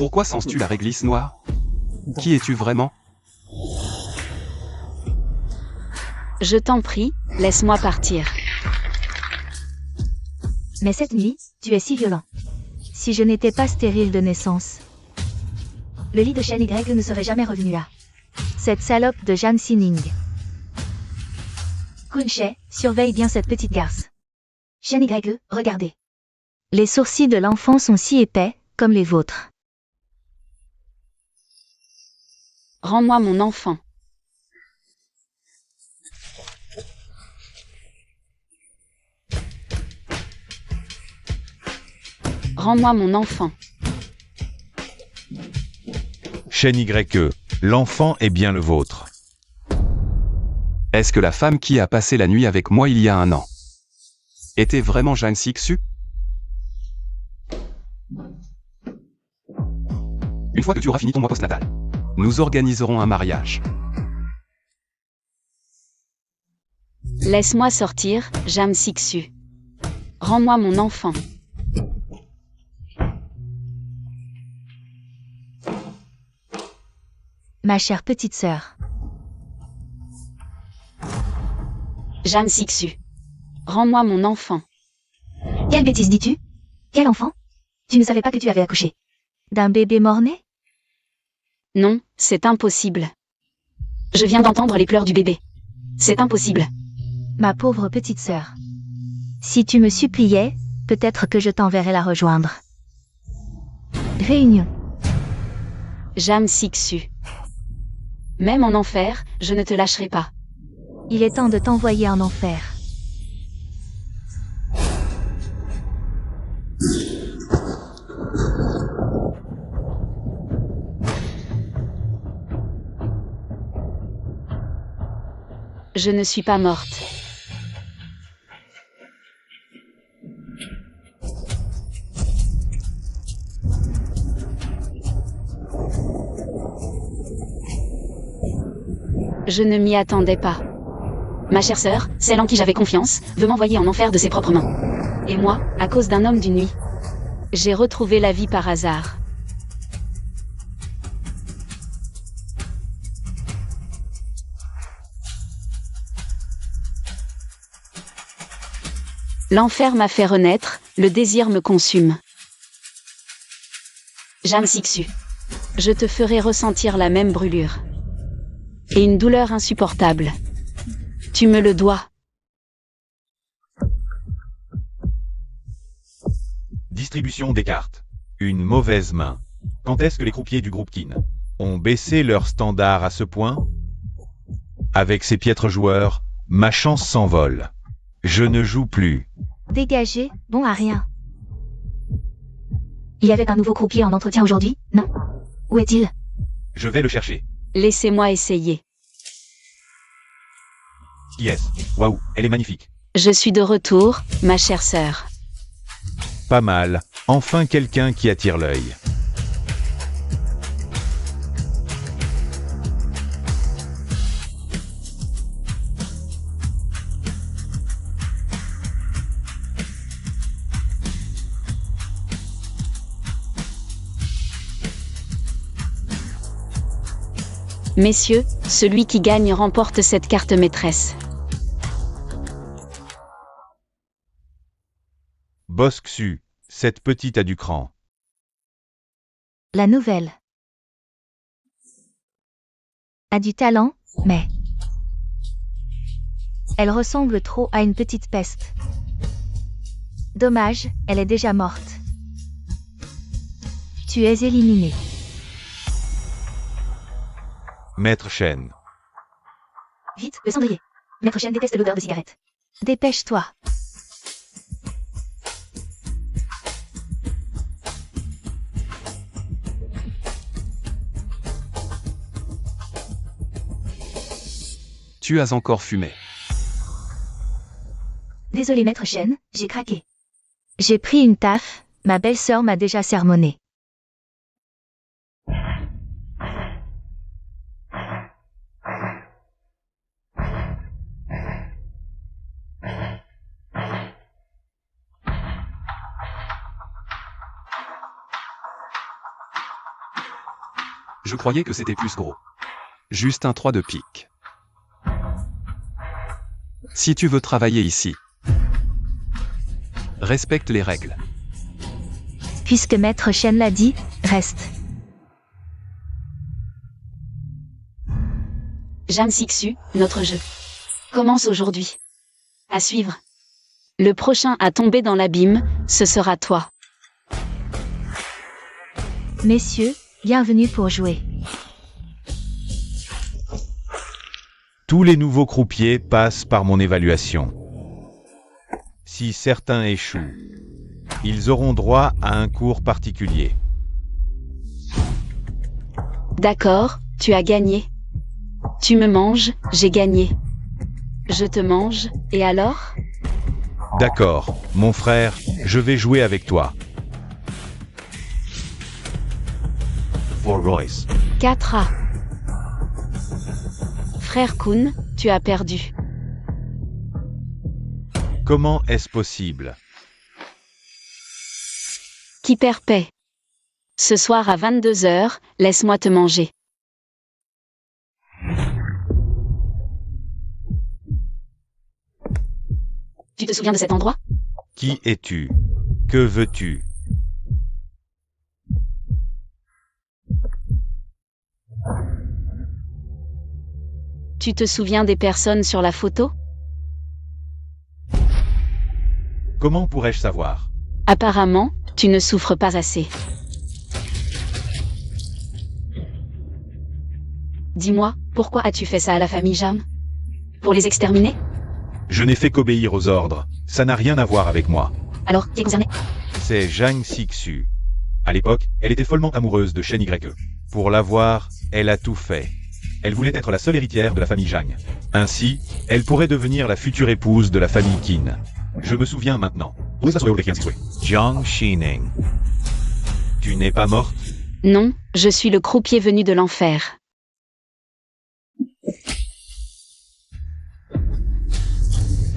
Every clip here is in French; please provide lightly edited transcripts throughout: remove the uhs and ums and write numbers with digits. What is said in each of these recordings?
Pourquoi sens-tu la réglisse noire? Qui es-tu vraiment? Je t'en prie, laisse-moi partir. Mais cette nuit, tu es si violent. Si je n'étais pas stérile de naissance, le lit de Shen Y ne serait jamais revenu là. Cette salope de Jan Sining. Kunshe, surveille bien cette petite garce. Shen Y, regardez. Les sourcils de l'enfant sont si épais, comme les vôtres. Rends-moi mon enfant. Rends-moi mon enfant. Shen Y, l'enfant est bien le vôtre. Est-ce que la femme qui a passé la nuit avec moi il y a 1 an était vraiment Jan Sixu? Une fois que tu auras fini ton mois postnatal, nous organiserons un mariage. Laisse-moi sortir, Jam Sixu. Rends-moi mon enfant. Ma chère petite sœur. Jam Sixu. Rends-moi mon enfant. Quelle bêtise dis-tu? Quel enfant? Tu ne savais pas que tu avais accouché d'un bébé mort-né? Non, c'est impossible. Je viens d'entendre les pleurs du bébé. C'est impossible. Ma pauvre petite sœur. Si tu me suppliais, peut-être que je t'enverrais la rejoindre. Réunion. Jam Sixu. Même en enfer, je ne te lâcherai pas. Il est temps de t'envoyer en enfer. Je ne suis pas morte. Je ne m'y attendais pas. Ma chère sœur, celle en qui j'avais confiance, veut m'envoyer en enfer de ses propres mains. Et moi, à cause d'un homme d'une nuit, j'ai retrouvé la vie par hasard. L'enfer m'a fait renaître, le désir me consume. Jam Sixu. Je te ferai ressentir la même brûlure. Et une douleur insupportable. Tu me le dois. Distribution des cartes. Une mauvaise main. Quand est-ce que les croupiers du groupe Kin ont baissé leur standard à ce point? Avec ces piètres joueurs, ma chance s'envole. Je ne joue plus. Dégagé, bon à rien. Il y avait un nouveau croupier en entretien aujourd'hui, non? Où est-il? Je vais le chercher. Laissez-moi essayer. Qui est-ce? Waouh, elle est magnifique. Je suis de retour, ma chère sœur. Pas mal. Enfin quelqu'un qui attire l'œil. Messieurs, celui qui gagne remporte cette carte maîtresse. Bosksu, cette petite a du cran. La nouvelle. A du talent, mais elle ressemble trop à une petite peste. Dommage, elle est déjà morte. Tu es éliminé. Maître Shen. Vite, le cendrier. Maître Shen déteste l'odeur de cigarette. Dépêche-toi. Tu as encore fumé. Désolé Maître Shen, j'ai craqué. J'ai pris une taffe, ma belle-sœur m'a déjà sermonné. Je croyais que c'était plus gros. Juste un 3 de pique. Si tu veux travailler ici, respecte les règles. Puisque Maître Chen l'a dit, reste. Jam Sixu, notre jeu commence aujourd'hui. À suivre. Le prochain à tomber dans l'abîme, ce sera toi. Messieurs, bienvenue pour jouer. Tous les nouveaux croupiers passent par mon évaluation. Si certains échouent, ils auront droit à un cours particulier. D'accord, tu as gagné. Tu me manges, j'ai gagné. Je te mange, et alors? D'accord, mon frère, je vais jouer avec toi. For Royce. 4A. Frère Kun, tu as perdu. Comment est-ce possible? Qui perd paie. Ce soir à 22h, laisse-moi te manger. Tu te souviens de cet endroit? Qui es-tu? Que veux-tu? Tu te souviens des personnes sur la photo? Comment pourrais-je savoir? Apparemment, tu ne souffres pas assez. Dis-moi, pourquoi as-tu fait ça à la famille Jam? Pour les exterminer? Je n'ai fait qu'obéir aux ordres. Ça n'a rien à voir avec moi. Alors, qui est concerné? C'est Jang Sixu. À l'époque, elle était follement amoureuse de Shen Ye. Pour l'avoir, elle a tout fait. Elle voulait être la seule héritière de la famille Jang. Ainsi, elle pourrait devenir la future épouse de la famille Qin. Je me souviens maintenant. Jiang Xining. Tu n'es pas morte? Non, je suis le croupier venu de l'enfer.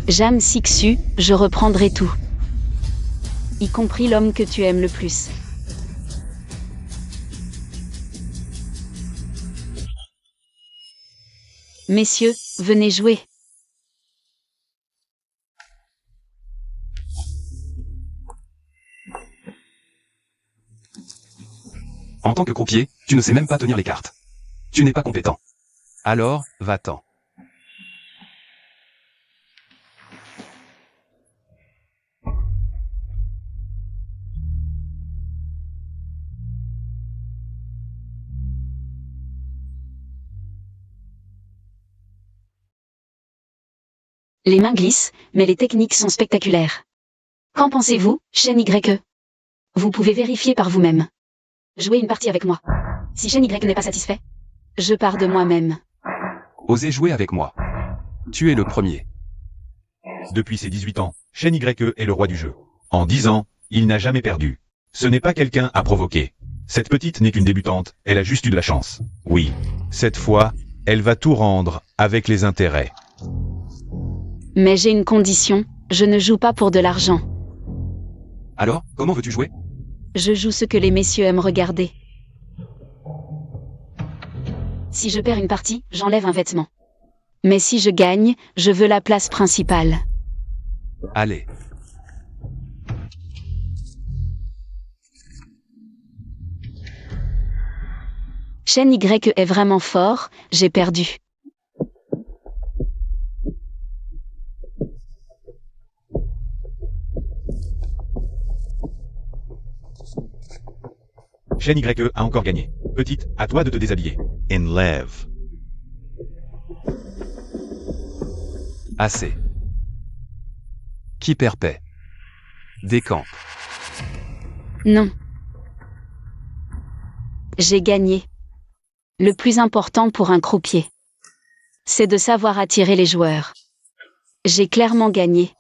Jam Sixu, je reprendrai tout. Y compris l'homme que tu aimes le plus. Messieurs, venez jouer. En tant que croupier, tu ne sais même pas tenir les cartes. Tu n'es pas compétent. Alors, va-t'en. Les mains glissent, mais les techniques sont spectaculaires. Qu'en pensez-vous, Shen Ye? Vous pouvez vérifier par vous-même. Jouez une partie avec moi. Si Shen Y n'est pas satisfait, je pars de moi-même. Osez jouer avec moi. Tu es le premier. Depuis ses 18 ans, Shen Ye est le roi du jeu. En 10 ans, il n'a jamais perdu. Ce n'est pas quelqu'un à provoquer. Cette petite n'est qu'une débutante, elle a juste eu de la chance. Oui, cette fois, elle va tout rendre, avec les intérêts. Mais j'ai une condition, je ne joue pas pour de l'argent. Alors, comment veux-tu jouer? Je joue ce que les messieurs aiment regarder. Si je perds une partie, j'enlève un vêtement. Mais si je gagne, je veux la place principale. Allez. Shen Y est vraiment fort, j'ai perdu. Shen Y a encore gagné. Petite, à toi de te déshabiller. In lève. Assez. Qui perd paie. Décampe. Non. J'ai gagné. Le plus important pour un croupier, c'est de savoir attirer les joueurs. J'ai clairement gagné.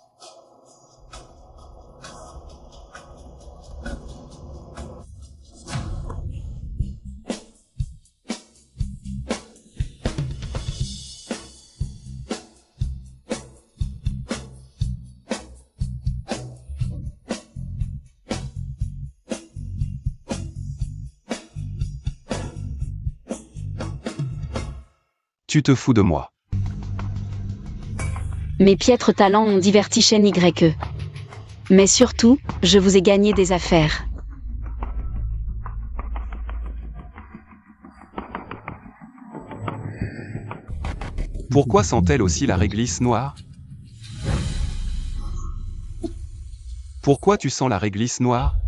Tu te fous de moi. Mes piètres talents ont diverti Shen YE. Mais surtout, je vous ai gagné des affaires. Pourquoi sent-elle aussi la réglisse noire? Pourquoi tu sens la réglisse noire?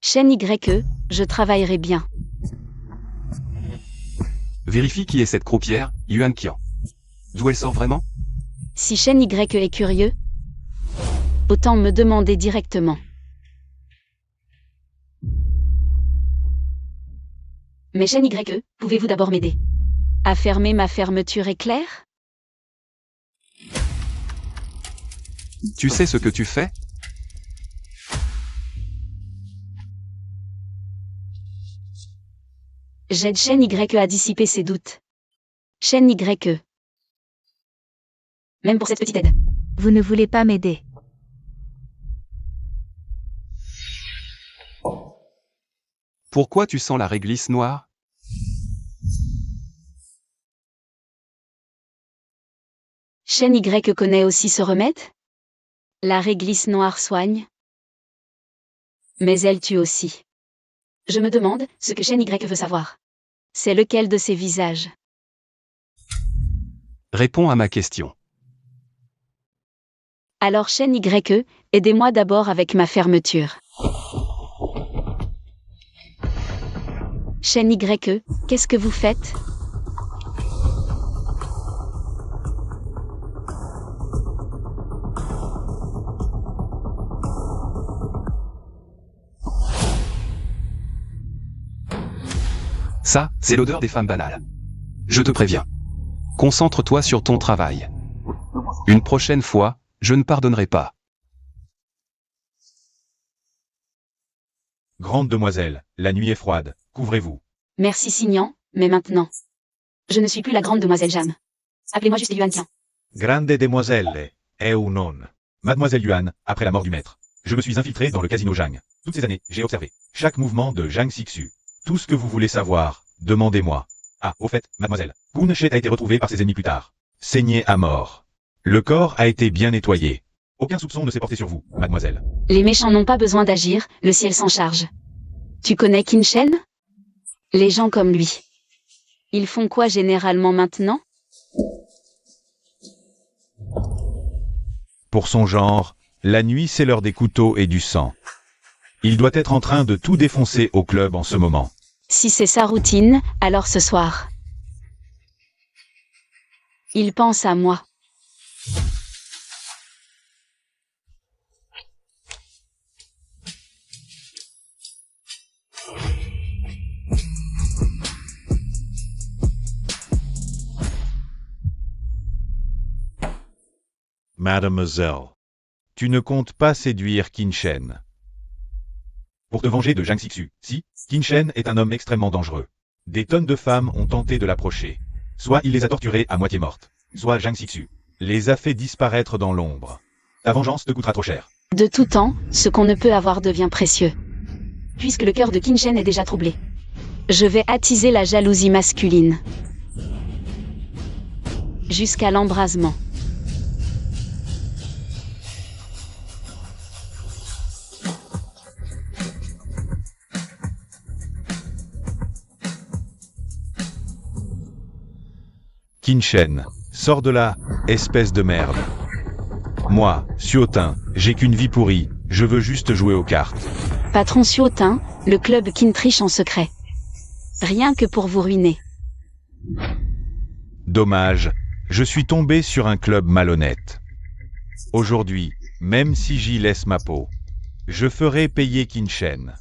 Shen YE, je travaillerai bien. Vérifie qui est cette croupière, Yuan Qian. D'où elle sort vraiment? Si Shen YE est curieux, autant me demander directement. Mais Shen YE, pouvez-vous d'abord m'aider à fermer ma fermeture éclair? Tu sais ce que tu fais? J'aide Shen YE à dissiper ses doutes. Shen YE. Même pour cette petite aide. Vous ne voulez pas m'aider. Pourquoi tu sens la réglisse noire? Shen YE connaît aussi ce remède? La réglisse noire soigne. Mais elle tue aussi. Je me demande ce que Shen YE veut savoir. C'est lequel de ces visages? Réponds à ma question. Alors Shen YE, aidez-moi d'abord avec ma fermeture. Shen YE, qu'est-ce que vous faites? Ça, c'est l'odeur des femmes banales. Je te préviens. Concentre-toi sur ton travail. Une prochaine fois, je ne pardonnerai pas. Grande demoiselle, la nuit est froide, couvrez-vous. Merci Signan, mais maintenant. Je ne suis plus la grande demoiselle Jam. Appelez-moi juste Yuan Qian. Grande demoiselle, è un non. Mademoiselle Yuan, après la mort du maître. Je me suis infiltré dans le casino Zhang. Toutes ces années, j'ai observé chaque mouvement de Zhang Xixu. Tout ce que vous voulez savoir, demandez-moi. Ah, au fait, mademoiselle, Kun Shet a été retrouvé par ses ennemis plus tard. Saigné à mort. Le corps a été bien nettoyé. Aucun soupçon ne s'est porté sur vous, mademoiselle. Les méchants n'ont pas besoin d'agir, le ciel s'en charge. Tu connais Qin Shen? Les gens comme lui. Ils font quoi généralement maintenant? Pour son genre, la nuit c'est l'heure des couteaux et du sang. Il doit être en train de tout défoncer au club en ce moment. Si c'est sa routine, alors ce soir. Il pense à moi. Mademoiselle, tu ne comptes pas séduire Qin Shen. Pour te venger de Zhang Xixu, si, Qin Shen est un homme extrêmement dangereux. Des tonnes de femmes ont tenté de l'approcher. Soit il les a torturées à moitié mortes, soit Zhang Xixu les a fait disparaître dans l'ombre. Ta vengeance te coûtera trop cher. De tout temps, ce qu'on ne peut avoir devient précieux. Puisque le cœur de Qin Shen est déjà troublé. Je vais attiser la jalousie masculine. Jusqu'à l'embrasement. Qin Shen, sors de là, espèce de merde. Moi, Suotin, j'ai qu'une vie pourrie, je veux juste jouer aux cartes. Patron Suotin, le club Qin triche en secret. Rien que pour vous ruiner. Dommage, je suis tombé sur un club malhonnête. Aujourd'hui, même si j'y laisse ma peau, je ferai payer Qin Shen.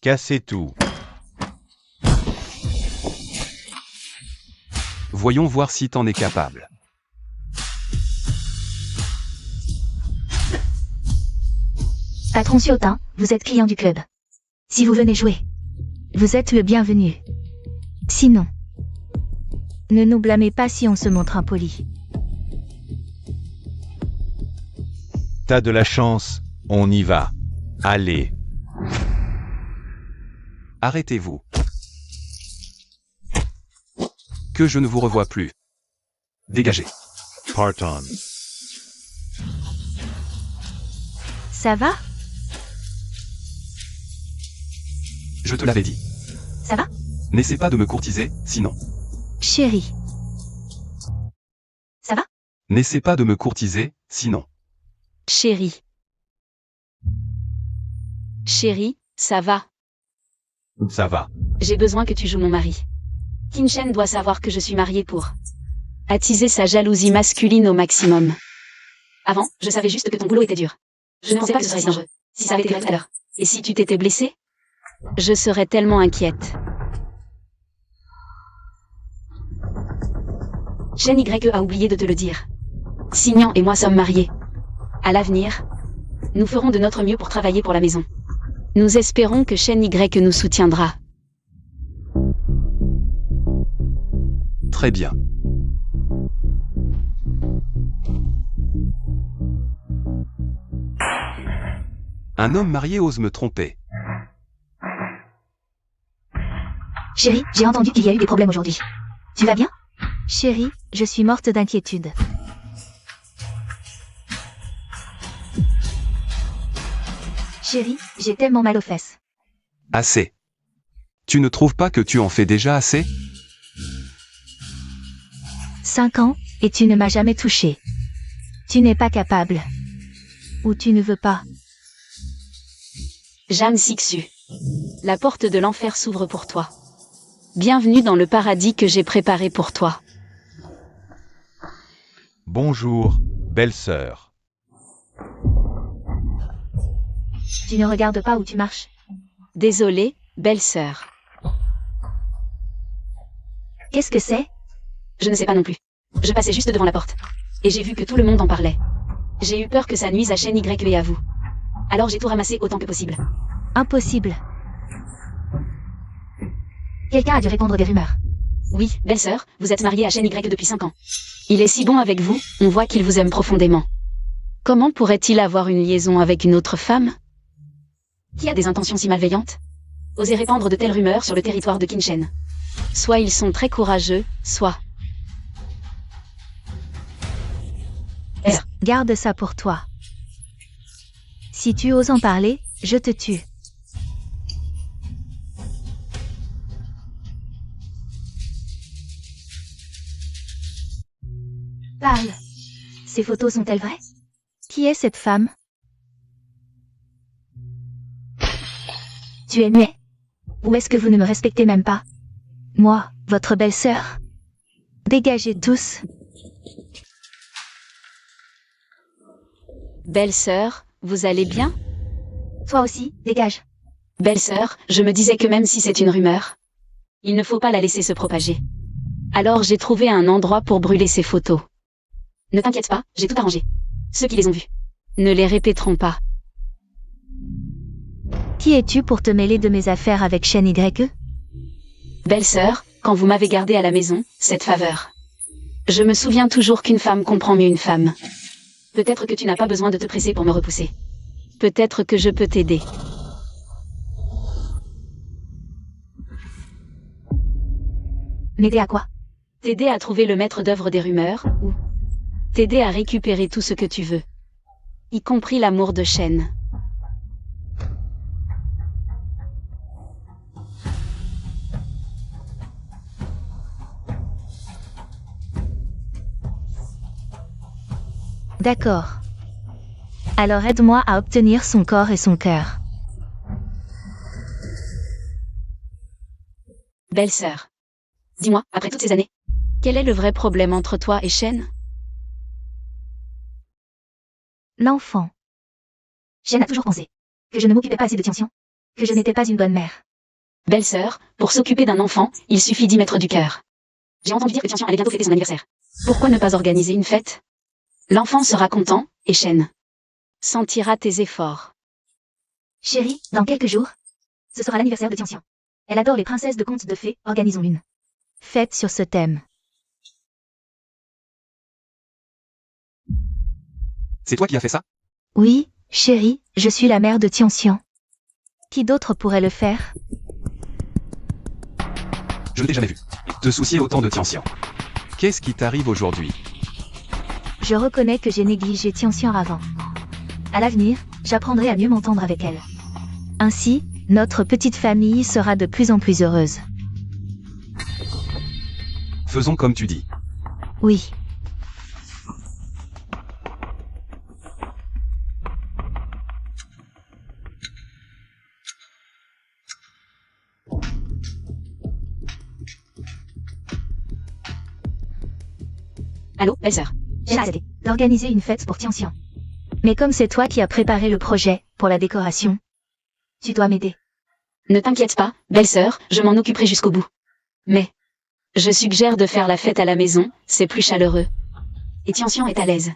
Cassez tout. Voyons voir si t'en es capable. Patron Suotin, vous êtes client du club. Si vous venez jouer, vous êtes le bienvenu. Sinon, ne nous blâmez pas si on se montre impoli. T'as de la chance, On y va. Allez. Arrêtez-vous. Que je ne vous revoie plus. Dégagez. Part-on. Ça va? Je te l'avais dit. Ça va? N'essaie pas de me courtiser, sinon. Chérie. Ça va? N'essaie pas de me courtiser, sinon. Chérie. Chérie, ça va. Ça va. J'ai besoin que tu joues mon mari. Kinshen doit savoir que je suis mariée pour attiser sa jalousie masculine au maximum. Avant, je savais juste que ton boulot était dur. Je ne pensais pas que ce serait si dangereux. Si ça avait été vrai tout à l'heure. Et si tu t'étais blessé? Je serais tellement inquiète. Shen Y a oublié de te le dire. Signan et moi sommes mariés. À l'avenir, nous ferons de notre mieux pour travailler pour la maison. Nous espérons que Shen Y nous soutiendra. Très bien. Un homme marié ose me tromper. Chérie, j'ai entendu qu'il y a eu des problèmes aujourd'hui. Tu vas bien? Chérie, je suis morte d'inquiétude. Chérie, j'ai tellement mal aux fesses. Assez. Tu ne trouves pas que tu en fais déjà assez? 5 ans, et tu ne m'as jamais touché. Tu n'es pas capable. Ou tu ne veux pas. Jeanne Sixu. La porte de l'enfer s'ouvre pour toi. Bienvenue dans le paradis que j'ai préparé pour toi. Bonjour, belle-sœur. Tu ne regardes pas où tu marches. Désolée, belle-sœur. Qu'est-ce que c'est? Je ne sais pas non plus. Je passais juste devant la porte. Et j'ai vu que tout le monde en parlait. J'ai eu peur que ça nuise à Shen Y et à vous. Alors j'ai tout ramassé autant que possible. Impossible. Quelqu'un a dû répandre des rumeurs. Oui, belle-sœur, vous êtes mariée à Shen Y depuis 5 ans. Il est si bon avec vous, on voit qu'il vous aime profondément. Comment pourrait-il avoir une liaison avec une autre femme? Qui a des intentions si malveillantes? Oser répandre de telles rumeurs sur le territoire de Kinshen. Soit ils sont très courageux, soit... Garde ça pour toi. Si tu oses en parler, je te tue. Parle. Ces photos sont-elles vraies? Qui est cette femme? Tu es muet. Ou est-ce que vous ne me respectez même pas? Moi, votre belle-sœur. Dégagez tous. Belle-sœur, vous allez bien? Toi aussi, dégage. Belle-sœur, je me disais que même si c'est une rumeur, il ne faut pas la laisser se propager. Alors j'ai trouvé un endroit pour brûler ces photos. Ne t'inquiète pas, j'ai tout arrangé. Ceux qui les ont vus ne les répéteront pas. Qui es-tu pour te mêler de mes affaires avec Shen Y? Belle-sœur, quand vous m'avez gardé à la maison, cette faveur. Je me souviens toujours qu'une femme comprend mieux une femme. Peut-être que tu n'as pas besoin de te presser pour me repousser. Peut-être que je peux t'aider. M'aider à quoi? T'aider à trouver le maître d'œuvre des rumeurs, ou t'aider à récupérer tout ce que tu veux. Y compris l'amour de Shen. D'accord. Alors aide-moi à obtenir son corps et son cœur. Belle-sœur. Dis-moi, après toutes ces années, quel est le vrai problème entre toi et Shen? L'enfant. Shen a toujours pensé que je ne m'occupais pas assez de Tianxian, que je n'étais pas une bonne mère. Belle-sœur, pour s'occuper d'un enfant, il suffit d'y mettre du cœur. J'ai entendu dire que Tianxian allait bientôt fêter son anniversaire. Pourquoi ne pas organiser une fête? L'enfant sera content, et Shen sentira tes efforts. Chérie, dans quelques jours, ce sera l'anniversaire de Tianxian. Elle adore les princesses de contes de fées, organisons une fête sur ce thème. C'est toi qui as fait ça? Oui, Chérie, je suis la mère de Tianxian. Qui d'autre pourrait le faire? Je ne t'ai jamais vu te soucier autant de Tianxian. Qu'est-ce qui t'arrive aujourd'hui? Je reconnais que j'ai négligé Tianxian avant. À l'avenir, j'apprendrai à mieux m'entendre avec elle. Ainsi, notre petite famille sera de plus en plus heureuse. Faisons comme tu dis. Oui. Allô, belle-sœur. J'ai décidé d'organiser une fête pour Tianxian. Mais comme c'est toi qui as préparé le projet pour la décoration, tu dois m'aider. Ne t'inquiète pas, belle-sœur, je m'en occuperai jusqu'au bout. Mais, je suggère de faire la fête à la maison, c'est plus chaleureux. Et Tianxian est à l'aise.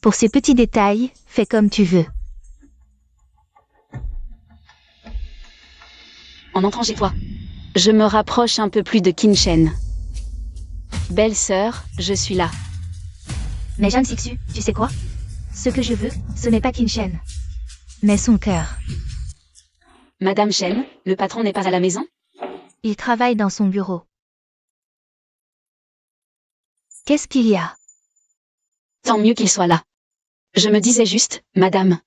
Pour ces petits détails, fais comme tu veux. En entrant chez toi, je me rapproche un peu plus de Qin-Shen. Belle-sœur, je suis là. Mais Jeanne Sixu, tu sais quoi? Ce que je veux, ce n'est pas Qin-Shen, mais son cœur. Madame Shen, le patron n'est pas à la maison? Il travaille dans son bureau. Qu'est-ce qu'il y a? Tant mieux qu'il soit là. Je me disais juste, madame.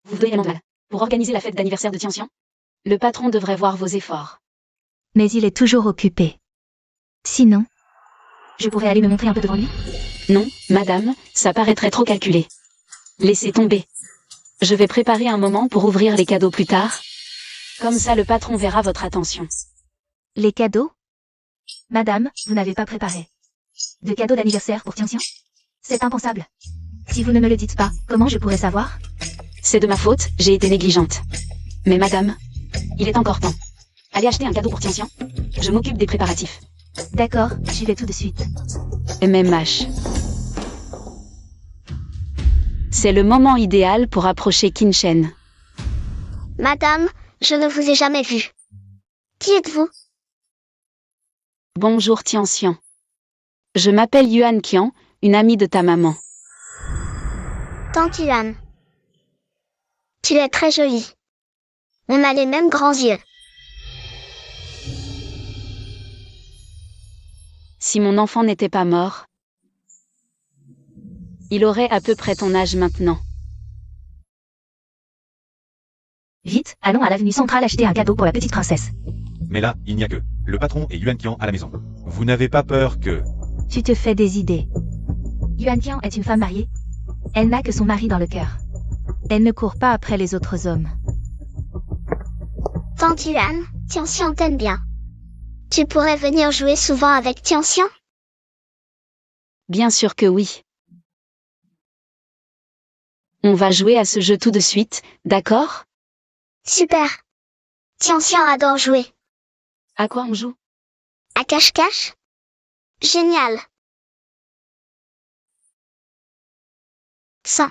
Vous devriez mal pour organiser la fête d'anniversaire de Tianxian? Le patron devrait voir vos efforts. Mais il est toujours occupé. Sinon, je pourrais aller me montrer un peu devant lui? Non, madame, ça paraîtrait trop calculé. Laissez tomber. Je vais préparer un moment pour ouvrir les cadeaux plus tard. Comme ça le patron verra votre attention. Les cadeaux? Madame, vous n'avez pas préparé de cadeaux d'anniversaire pour Tianxian? C'est impensable. Si vous ne me le dites pas, comment je pourrais savoir? C'est de ma faute, j'ai été négligente. Mais madame, il est encore temps. Allez acheter un cadeau pour Tianxian. Je m'occupe des préparatifs. D'accord, j'y vais tout de suite. MMH. C'est le moment idéal pour approcher Qin-Shen. Madame, je ne vous ai jamais vue. Qui êtes-vous? Bonjour Tianxian. Je m'appelle Yuan Qian, une amie de ta maman. Tante Yuan. Tu es très jolie. On a les mêmes grands yeux. Si mon enfant n'était pas mort, il aurait à peu près ton âge maintenant. Vite, allons à l'avenue centrale acheter un cadeau pour la petite princesse. Mais là, il n'y a que le patron et Yuan Qian à la maison. Vous n'avez pas peur que... Tu te fais des idées. Yuan Qian est une femme mariée. Elle n'a que son mari dans le cœur. Elle ne court pas après les autres hommes. Tante Yuan, Tianxian t'aime bien. Tu pourrais venir jouer souvent avec Tianxian? Bien sûr que oui. On va jouer à ce jeu tout de suite, d'accord? Super. Tianxian adore jouer. À quoi on joue? À cache-cache? Génial. 100.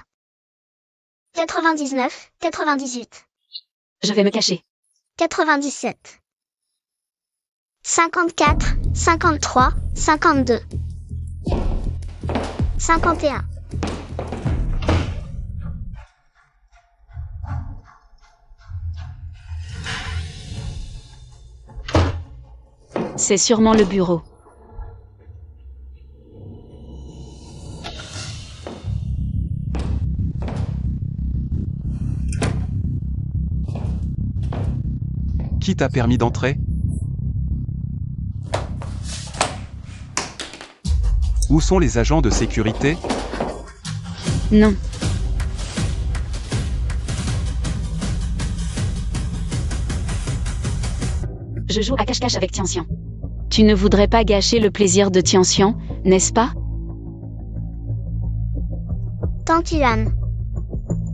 99, 98. Je vais me cacher. 97. 54, 53, 52. 51. C'est sûrement le bureau. Qui t'a permis d'entrer? Où sont les agents de sécurité? Non. Je joue à cache-cache avec Tianxian. Tu ne voudrais pas gâcher le plaisir de Tianxian, n'est-ce pas? Tante Yuan.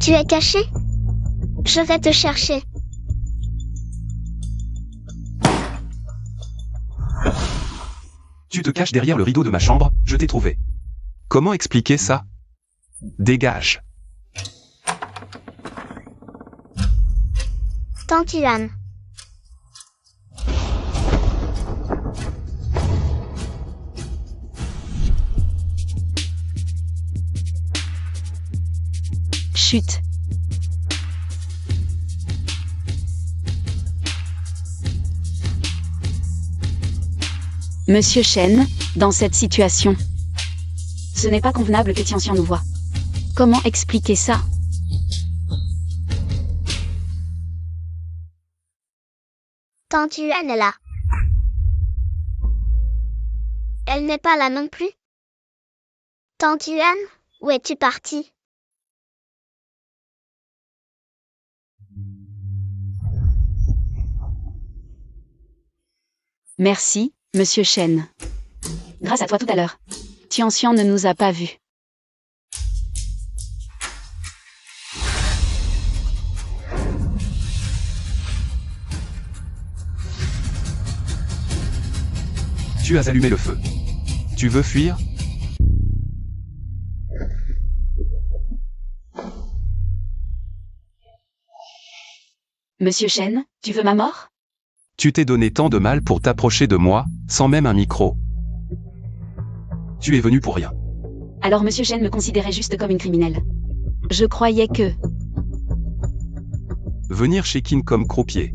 Tu es caché? Je vais te chercher. Tu te caches derrière le rideau de ma chambre, je t'ai trouvé. Comment expliquer ça? Dégage. Tante Yuan. Chut. Monsieur Shen, dans cette situation, ce n'est pas convenable que Tianxian nous voie. Comment expliquer ça? Tante Yuan est là. Elle n'est pas là non plus. Tante Yuan, où es-tu partie? Merci, Monsieur Shen. Grâce à toi tout à l'heure, Tianxian ne nous a pas vus. Tu as allumé le feu. Tu veux fuir? Monsieur Shen, tu veux ma mort? Tu t'es donné tant de mal pour t'approcher de moi, sans même un micro. Tu es venu pour rien. Alors Monsieur Shen me considérait juste comme une criminelle. Je croyais que... Venir chez Qin comme croupier.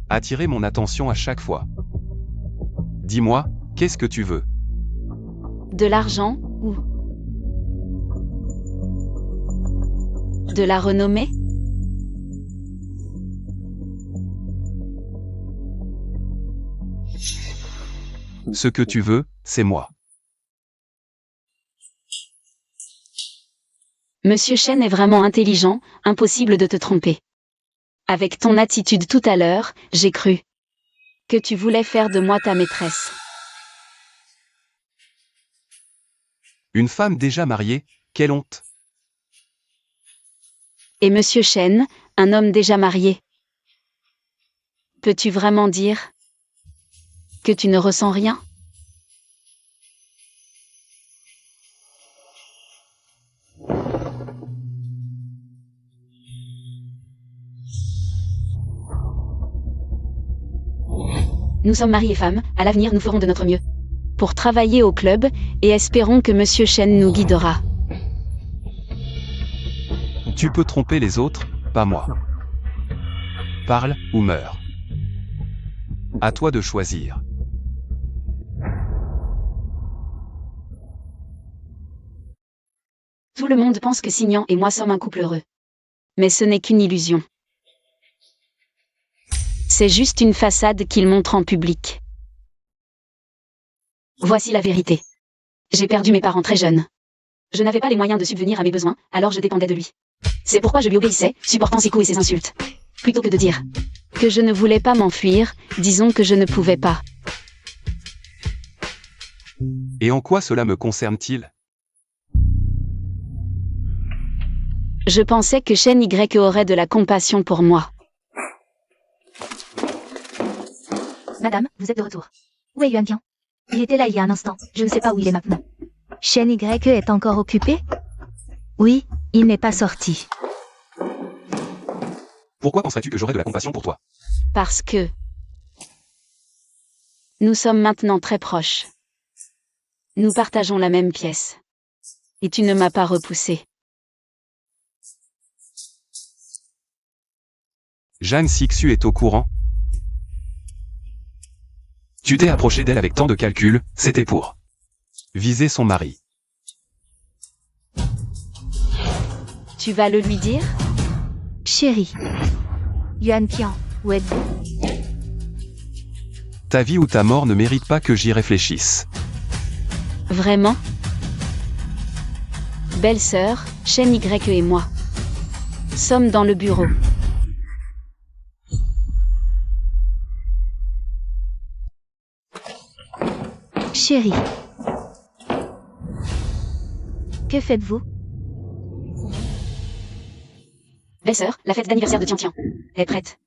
Attirer mon attention à chaque fois. Dis-moi, qu'est-ce que tu veux? De l'argent, ou... de la renommée? Ce que tu veux, c'est moi. Monsieur Shen est vraiment intelligent, impossible de te tromper. Avec ton attitude tout à l'heure, j'ai cru que tu voulais faire de moi ta maîtresse. Une femme déjà mariée, quelle honte. Et Monsieur Shen, un homme déjà marié. Peux-tu vraiment dire que tu ne ressens rien? Nous sommes mari et femme, à l'avenir nous ferons de notre mieux pour travailler au club, et espérons que Monsieur Shen nous guidera. Tu peux tromper les autres, pas moi. Parle ou meurs. À toi de choisir. Tout le monde pense que Signan et moi sommes un couple heureux. Mais ce n'est qu'une illusion. C'est juste une façade qu'il montre en public. Voici la vérité. J'ai perdu mes parents très jeunes. Je n'avais pas les moyens de subvenir à mes besoins, alors je dépendais de lui. C'est pourquoi je lui obéissais, supportant ses coups et ses insultes. Plutôt que de dire que je ne voulais pas m'enfuir, disons que je ne pouvais pas. Et en quoi cela me concerne-t-il? Je pensais que Shen Y aurait de la compassion pour moi. Madame, vous êtes de retour. Où est Yuan Tian? Il était là il y a un instant, je ne sais pas où il est maintenant. Shen Y est encore occupé? Oui, il n'est pas sorti. Pourquoi penserais-tu que j'aurais de la compassion pour toi? Parce que nous sommes maintenant très proches. Nous partageons la même pièce. Et tu ne m'as pas repoussé. Zhang Xixu est au courant. Tu t'es approché d'elle avec tant de calculs, c'était pour viser son mari. Tu vas le lui dire? Chérie. Yuan Tian, où êtes-vous? Ta vie ou ta mort ne mérite pas que j'y réfléchisse. Vraiment? Belle-sœur, Shen Y et moi sommes dans le bureau. Chérie. Que faites-vous? Belle-sœur, la fête d'anniversaire de Tian est prête.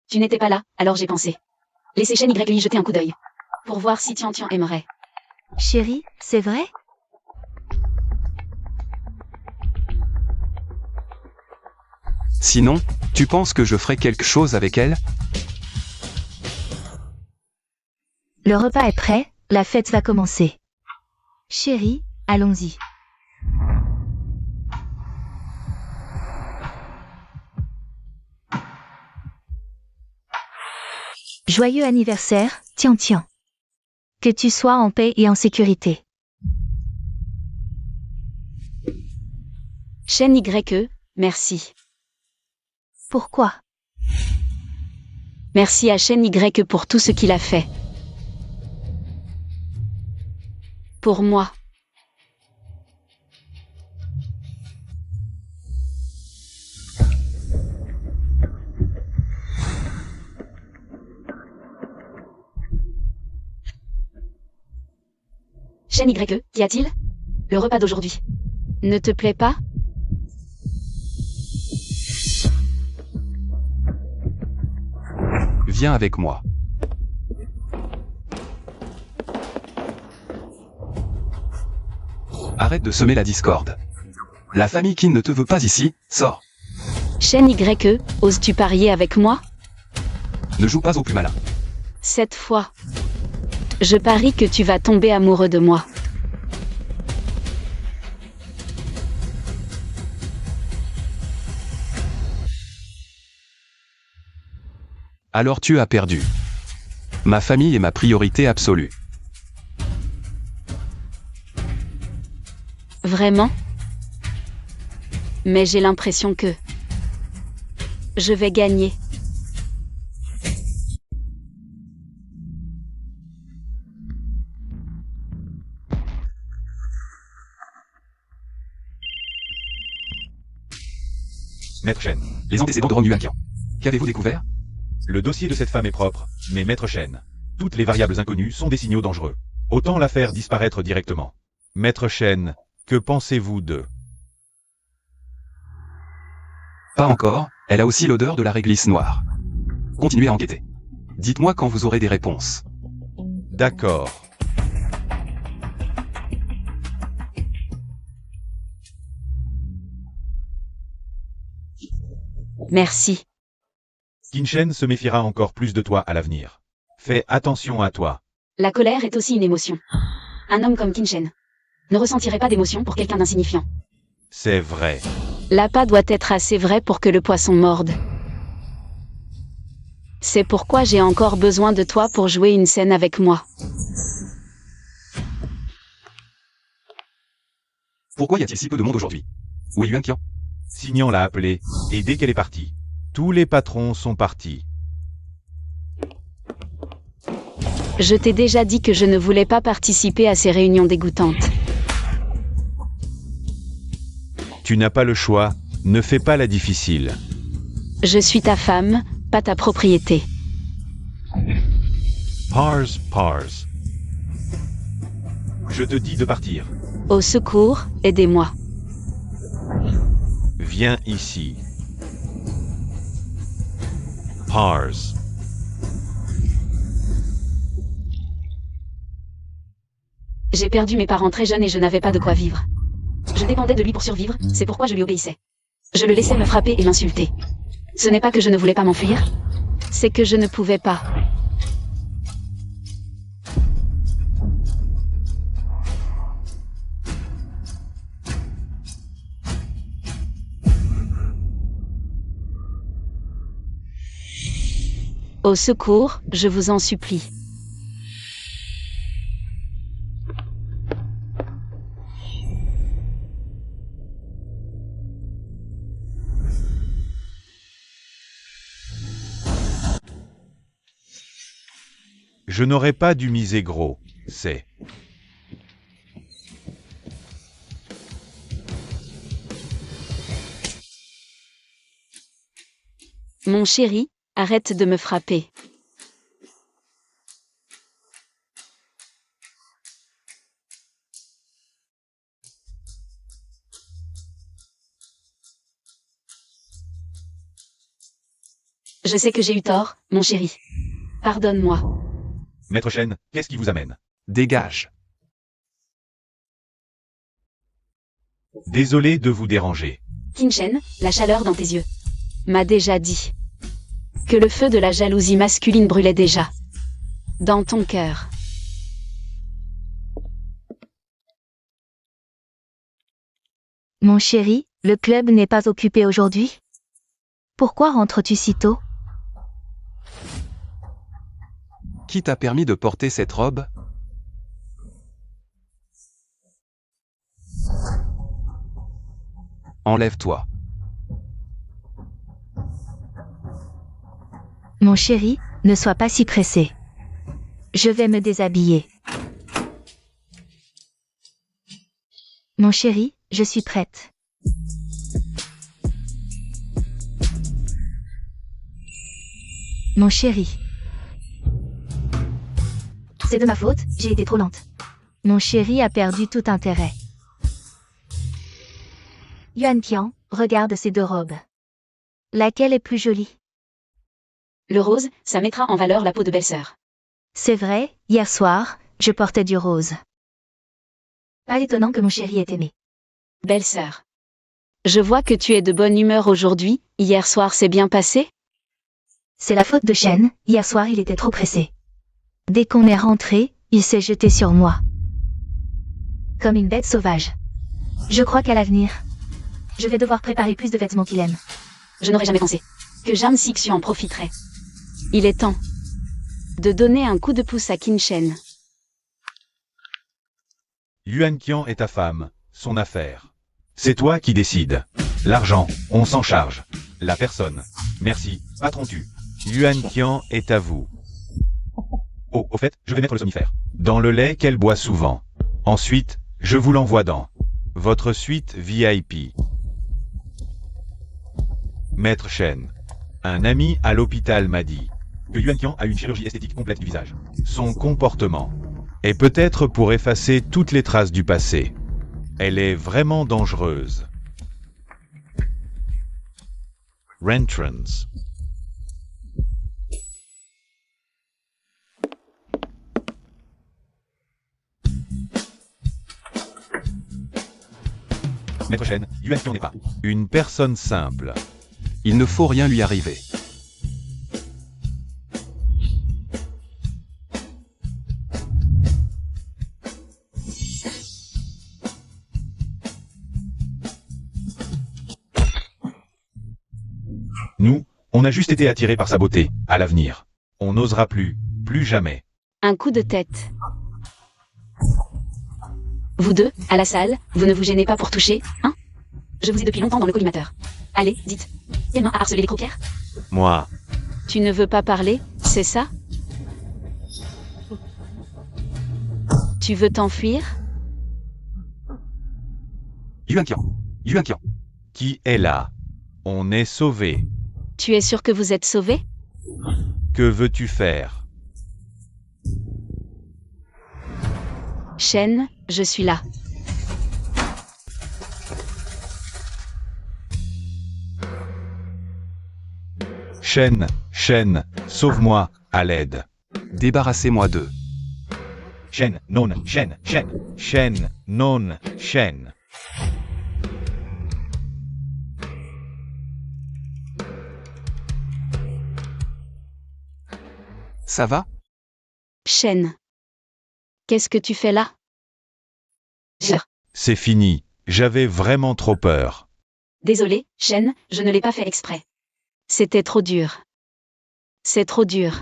Tu n'étais pas là, alors j'ai pensé laisser Shen Y y jeter un coup d'œil pour voir si Tian aimerait. Chérie, c'est vrai? Sinon, tu penses que je ferai quelque chose avec elle? Le repas est prêt, la fête va commencer. Chérie, allons-y. Joyeux anniversaire, Tian Tian. Que tu sois en paix et en sécurité. Shen YE, merci. Pourquoi? Merci à Shen YE pour tout ce qu'il a fait. Pour moi. Shen YE, qu'y a-t-il? Le repas d'aujourd'hui. Ne te plaît pas? Viens avec moi. Arrête de semer la discorde. La famille qui ne te veut pas ici, sort. Shen YE, oses-tu parier avec moi? Ne joue pas au plus malin. Cette fois. Je parie que tu vas tomber amoureux de moi. Alors tu as perdu. Ma famille est ma priorité absolue. Vraiment? Mais j'ai l'impression que... je vais gagner. Maître Shen. Les antécédents de Rong Yuanqian. Qu'avez-vous découvert? Le dossier de cette femme est propre, mais Maître Shen. Toutes les variables inconnues sont des signaux dangereux. Autant la faire disparaître directement. Maître Shen, que pensez-vous de... Pas encore, elle a aussi l'odeur de la réglisse noire. Continuez à enquêter. Dites-moi quand vous aurez des réponses. D'accord. Merci. Qin Shen se méfiera encore plus de toi à l'avenir. Fais attention à toi. La colère est aussi une émotion. Un homme comme Qin Shen ne ressentirait pas d'émotion pour quelqu'un d'insignifiant. C'est vrai. L'appât doit être assez vrai pour que le poisson morde. C'est pourquoi j'ai encore besoin de toi pour jouer une scène avec moi. Pourquoi y a-t-il si peu de monde aujourd'hui? Où est Yuanqian? Signan l'a appelée, et dès qu'elle est partie, tous les patrons sont partis. Je t'ai déjà dit que je ne voulais pas participer à ces réunions dégoûtantes. Tu n'as pas le choix, ne fais pas la difficile. Je suis ta femme, pas ta propriété. Pars. Je te dis de partir. Au secours, aidez-moi. Viens ici. Pars. J'ai perdu mes parents très jeunes et je n'avais pas de quoi vivre. Je dépendais de lui pour survivre, c'est pourquoi je lui obéissais. Je le laissais me frapper et m'insulter. Ce n'est pas que je ne voulais pas m'enfuir, c'est que je ne pouvais pas. Au secours, je vous en supplie. Je n'aurais pas dû miser gros, c'est... Mon chéri, arrête de me frapper. Je sais que j'ai eu tort, mon chéri. Pardonne-moi. Maître Shen, qu'est-ce qui vous amène? Dégage. Désolé de vous déranger. Qin Shen, la chaleur dans tes yeux m'a déjà dit que le feu de la jalousie masculine brûlait déjà dans ton cœur. Mon chéri, le club n'est pas occupé aujourd'hui? Pourquoi rentres-tu si tôt? Qui t'a permis de porter cette robe? Enlève-toi. Mon chéri, ne sois pas si pressé. Je vais me déshabiller. Mon chéri, je suis prête. Mon chéri. C'est de ma faute, j'ai été trop lente. Mon chéri a perdu tout intérêt. Yuan Qian, regarde ces deux robes. Laquelle est plus jolie? Le rose, ça mettra en valeur la peau de belle-sœur. C'est vrai, hier soir, je portais du rose. Pas étonnant que mon chéri ait aimé. Belle-sœur. Je vois que tu es de bonne humeur aujourd'hui, hier soir c'est bien passé? C'est la faute de Shen, hier soir il était trop pressé. Dès qu'on est rentré, il s'est jeté sur moi. Comme une bête sauvage. Je crois qu'à l'avenir, je vais devoir préparer plus de vêtements qu'il aime. Je n'aurais jamais pensé que Jam Sixu en profiterait. Il est temps de donner un coup de pouce à Qin Shen. Yuan Qian est ta femme, son affaire. C'est toi qui décides. L'argent, on s'en charge. La personne. Merci, patron-tu. Yuan Qian est à vous. Oh, au fait, je vais mettre le somnifère dans le lait qu'elle boit souvent. Ensuite, je vous l'envoie dans votre suite VIP. Maître Shen. Un ami à l'hôpital m'a dit que Yuan Qian a une chirurgie esthétique complète du visage. Son comportement est peut-être pour effacer toutes les traces du passé. Elle est vraiment dangereuse. Rentrance. Maître Shen, Yuan Qian n'est pas une personne simple. Il ne faut rien lui arriver. Nous, on a juste été attirés par sa beauté. À l'avenir, on n'osera plus jamais. Un coup de tête. Vous deux, à la salle, vous ne vous gênez pas pour toucher, hein? Je vous ai depuis longtemps dans le collimateur. Allez, dites. Quelle main a harcelé les croquières? Moi, Tu ne veux pas parler, c'est ça? Tu veux t'enfuir? Yuan Qian. Yuan Qian. qui est là? On est sauvés. Tu es sûr que vous êtes sauvé? Que veux-tu faire? Shen, je suis là. Shen, sauve-moi, à l'aide. Débarrassez-moi d'eux. Shen, non, Shen, non, Shen. Ça va? Shen. Qu'est-ce que tu fais là? C'est fini, j'avais vraiment trop peur. Désolé, Shen, je ne l'ai pas fait exprès. C'était trop dur. C'est trop dur.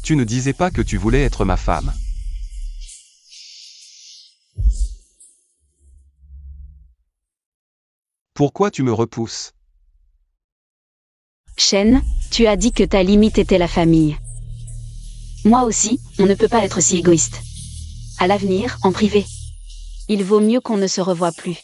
Tu ne disais pas que tu voulais être ma femme. Pourquoi tu me repousses? Shen, tu as dit que ta limite était la famille. Moi aussi, on ne peut pas être si égoïste. À l'avenir, en privé. Il vaut mieux qu'on ne se revoie plus.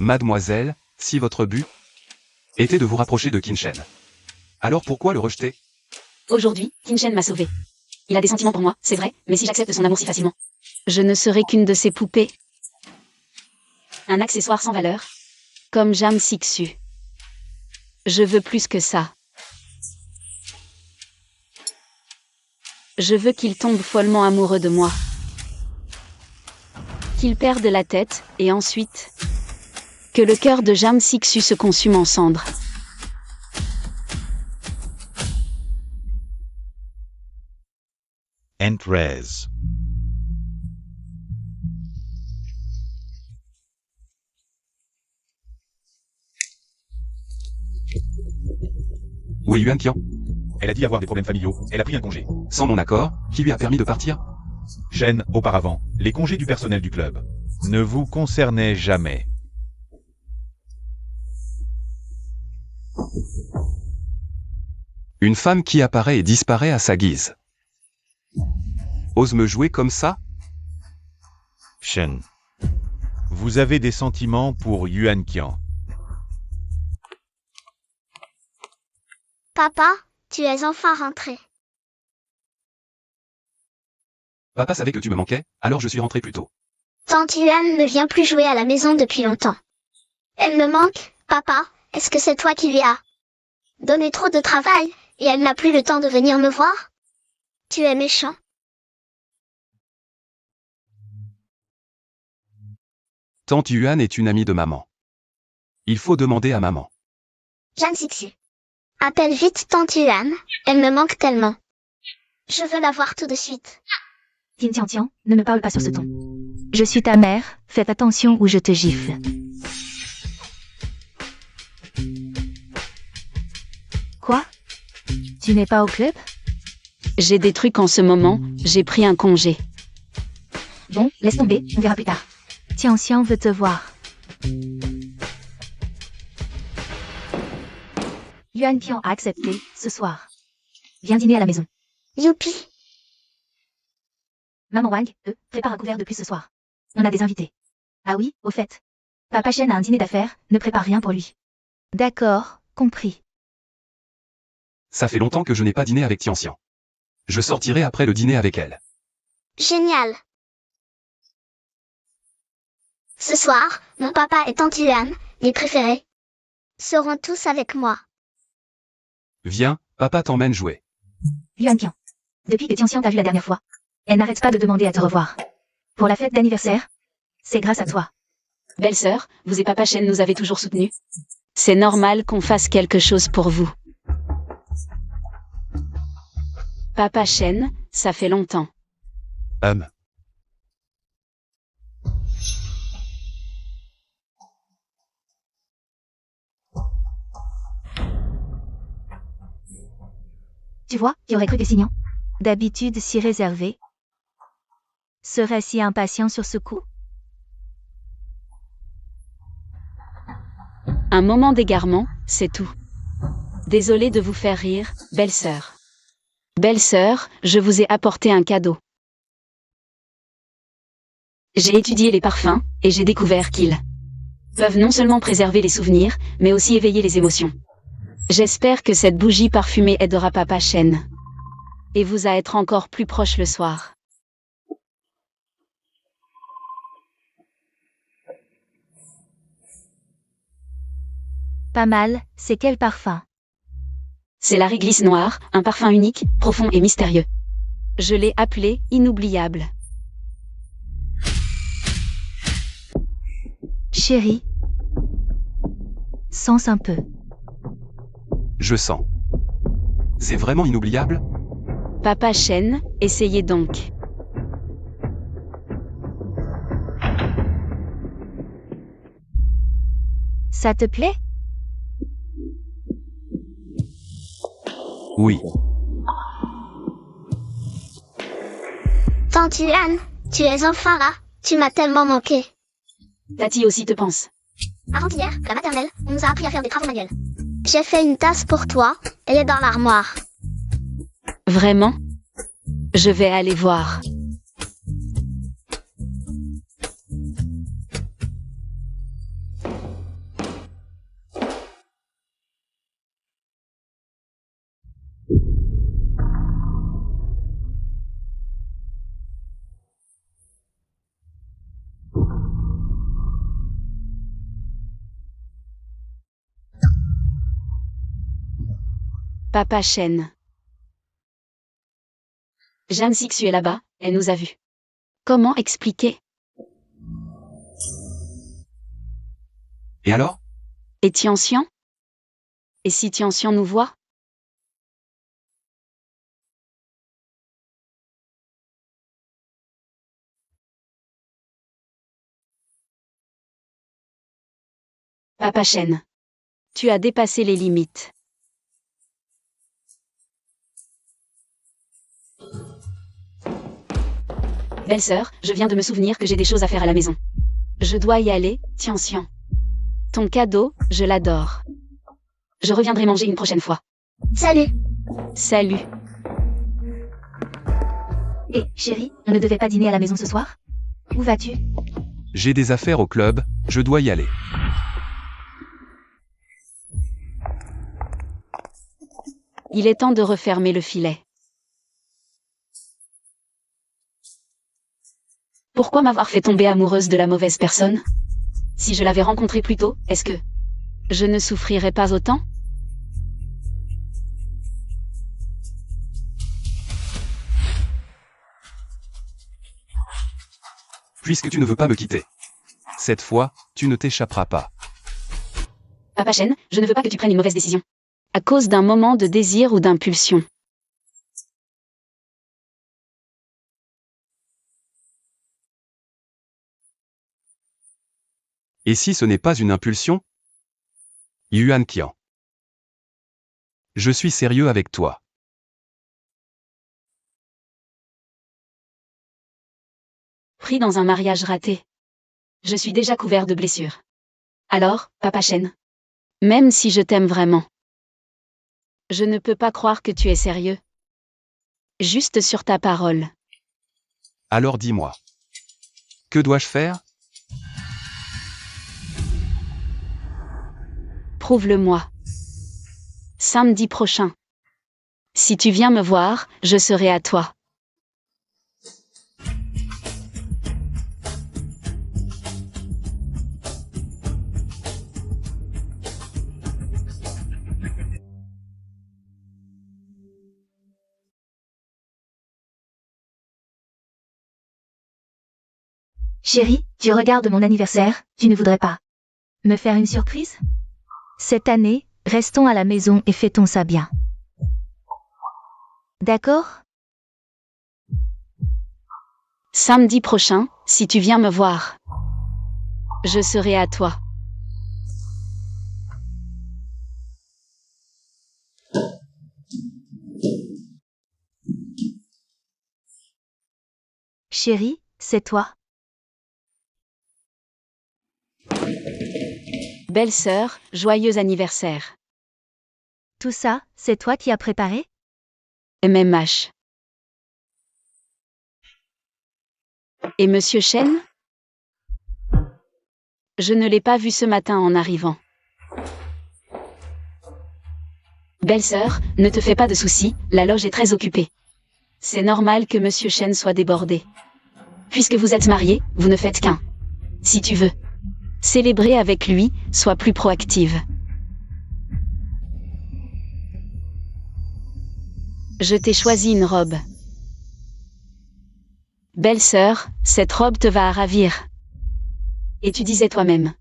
Mademoiselle, si votre but était de vous rapprocher de Qin Shen, alors pourquoi le rejeter? Aujourd'hui, Qin Shen m'a sauvé. Il a des sentiments pour moi, c'est vrai, mais si j'accepte son amour si facilement, Je ne serai qu'une de ces poupées. Un accessoire sans valeur. Comme Jam Sixu. Je veux plus que ça. Je veux qu'il tombe follement amoureux de moi. Qu'il perde la tête, et ensuite... que le cœur de Jam Sixu se consume en cendres. Entrez. Oui, Yuan Qian. Elle a dit avoir des problèmes familiaux. Elle a pris un congé. Sans mon accord, qui lui a permis de partir? Shen, auparavant, les congés du personnel du club ne vous concernaient jamais. Une femme qui apparaît et disparaît à sa guise. Ose me jouer comme ça? Shen, vous avez des sentiments pour Yuan Qian. Papa, tu es enfin rentré. Papa savait que tu me manquais, alors je suis rentré plus tôt. Tante Yuan ne vient plus jouer à la maison depuis longtemps. Elle me manque, papa, est-ce que c'est toi qui lui as donné trop de travail, et elle n'a plus le temps de venir me voir? Tu es méchant. Tante Yuan est une amie de maman. Il faut demander à maman. Jam Sixu. Appelle vite Tante Yuan, elle me manque tellement. Je veux la voir tout de suite. Tin Tian Tian, ne me parle pas sur ce ton. Je suis ta mère, fais attention ou je te gifle. Quoi? Tu n'es pas au club? J'ai des trucs en ce moment, j'ai pris un congé. Bon, laisse tomber, on verra plus tard. Tian Xian veut te voir. Yuan Qian a accepté, ce soir. Viens dîner à la maison. Youpi. Maman Wang, prépare un couvert de pluie ce soir. On a des invités. Ah oui, au fait. Papa Shen a un dîner d'affaires, ne prépare rien pour lui. D'accord, compris. Ça fait longtemps que je n'ai pas dîné avec Tianxian. Je sortirai après le dîner avec elle. Génial. Ce soir, mon papa et Tante Yuan, mes préférés, seront tous avec moi. Viens, papa t'emmène jouer. Yuan Qian. Depuis que Tian Xian t'a vu la dernière fois, elle n'arrête pas de demander à te revoir. Pour la fête d'anniversaire, c'est grâce à toi. Belle-sœur, vous et papa Shen nous avez toujours soutenus. C'est normal qu'on fasse quelque chose pour vous. Papa Shen, ça fait longtemps. Tu vois, qui aurait cru que Signan, d'habitude si réservé, serait si impatient sur ce coup. Un moment d'égarement, c'est tout. Désolée de vous faire rire, belle-sœur. Belle-sœur, je vous ai apporté un cadeau. J'ai étudié les parfums, et j'ai découvert qu'ils peuvent non seulement préserver les souvenirs, mais aussi éveiller les émotions. J'espère que cette bougie parfumée aidera papa Shen et vous à être encore plus proche le soir. Pas mal, c'est quel parfum? C'est la réglisse noire, un parfum unique, profond et mystérieux. Je l'ai appelé inoubliable. Chérie, sens un peu. Je sens. C'est vraiment inoubliable? Papa Shen, essayez donc. Ça te plaît? Oui. Tante Yuan, tu es enfin là, tu m'as tellement manqué. Tati aussi te pense. Avant-hier, la maternelle, on nous a appris à faire des travaux manuels. J'ai fait une tasse pour toi, elle est dans l'armoire. Vraiment? Je vais aller voir. Papa Chen. Jeanne Sixu est là-bas, elle nous a vus. Comment expliquer? Et alors? Et Tianxian? Et si Tianxian nous voit? Papa Chen. Tu as dépassé les limites. Belle-sœur, je viens de me souvenir que j'ai des choses à faire à la maison. Je dois y aller, Tianxian. Ton cadeau, je l'adore. Je reviendrai manger une prochaine fois. Salut. Salut. Hé, chérie, on ne devait pas dîner à la maison ce soir? Où vas-tu? J'ai des affaires au club, je dois y aller. Il est temps de refermer le filet. Pourquoi m'avoir fait tomber amoureuse de la mauvaise personne? Si je l'avais rencontrée plus tôt, est-ce que je ne souffrirais pas autant? Puisque tu ne veux pas me quitter. Cette fois, tu ne t'échapperas pas. Papa Chen, je ne veux pas que tu prennes une mauvaise décision. À cause d'un moment de désir ou d'impulsion. Et si ce n'est pas une impulsion? Yuan Tian. Je suis sérieux avec toi. Pris dans un mariage raté. Je suis déjà couvert de blessures. Alors, Papa Chen. Même si je t'aime vraiment. Je ne peux pas croire que tu es sérieux. Juste sur ta parole. Alors dis-moi. Que dois-je faire? Prouve-le-moi. Samedi prochain. Si tu viens me voir, je serai à toi. Chérie, tu regardes mon anniversaire, tu ne voudrais pas me faire une surprise? Cette année, restons à la maison et fêtons ça bien. D'accord? Samedi prochain, si tu viens me voir. Je serai à toi. Chérie, c'est toi. Belle-sœur, joyeux anniversaire. Tout ça, c'est toi qui as préparé? MMH. Et Monsieur Chen? Je ne l'ai pas vu ce matin en arrivant. Belle-sœur, ne te fais pas de soucis, la loge est très occupée. C'est normal que Monsieur Chen soit débordé. Puisque vous êtes mariés, vous ne faites qu'un. Si tu veux célébrer avec lui, sois plus proactive. Je t'ai choisi une robe. Belle-sœur, cette robe te va à ravir. Et tu disais toi-même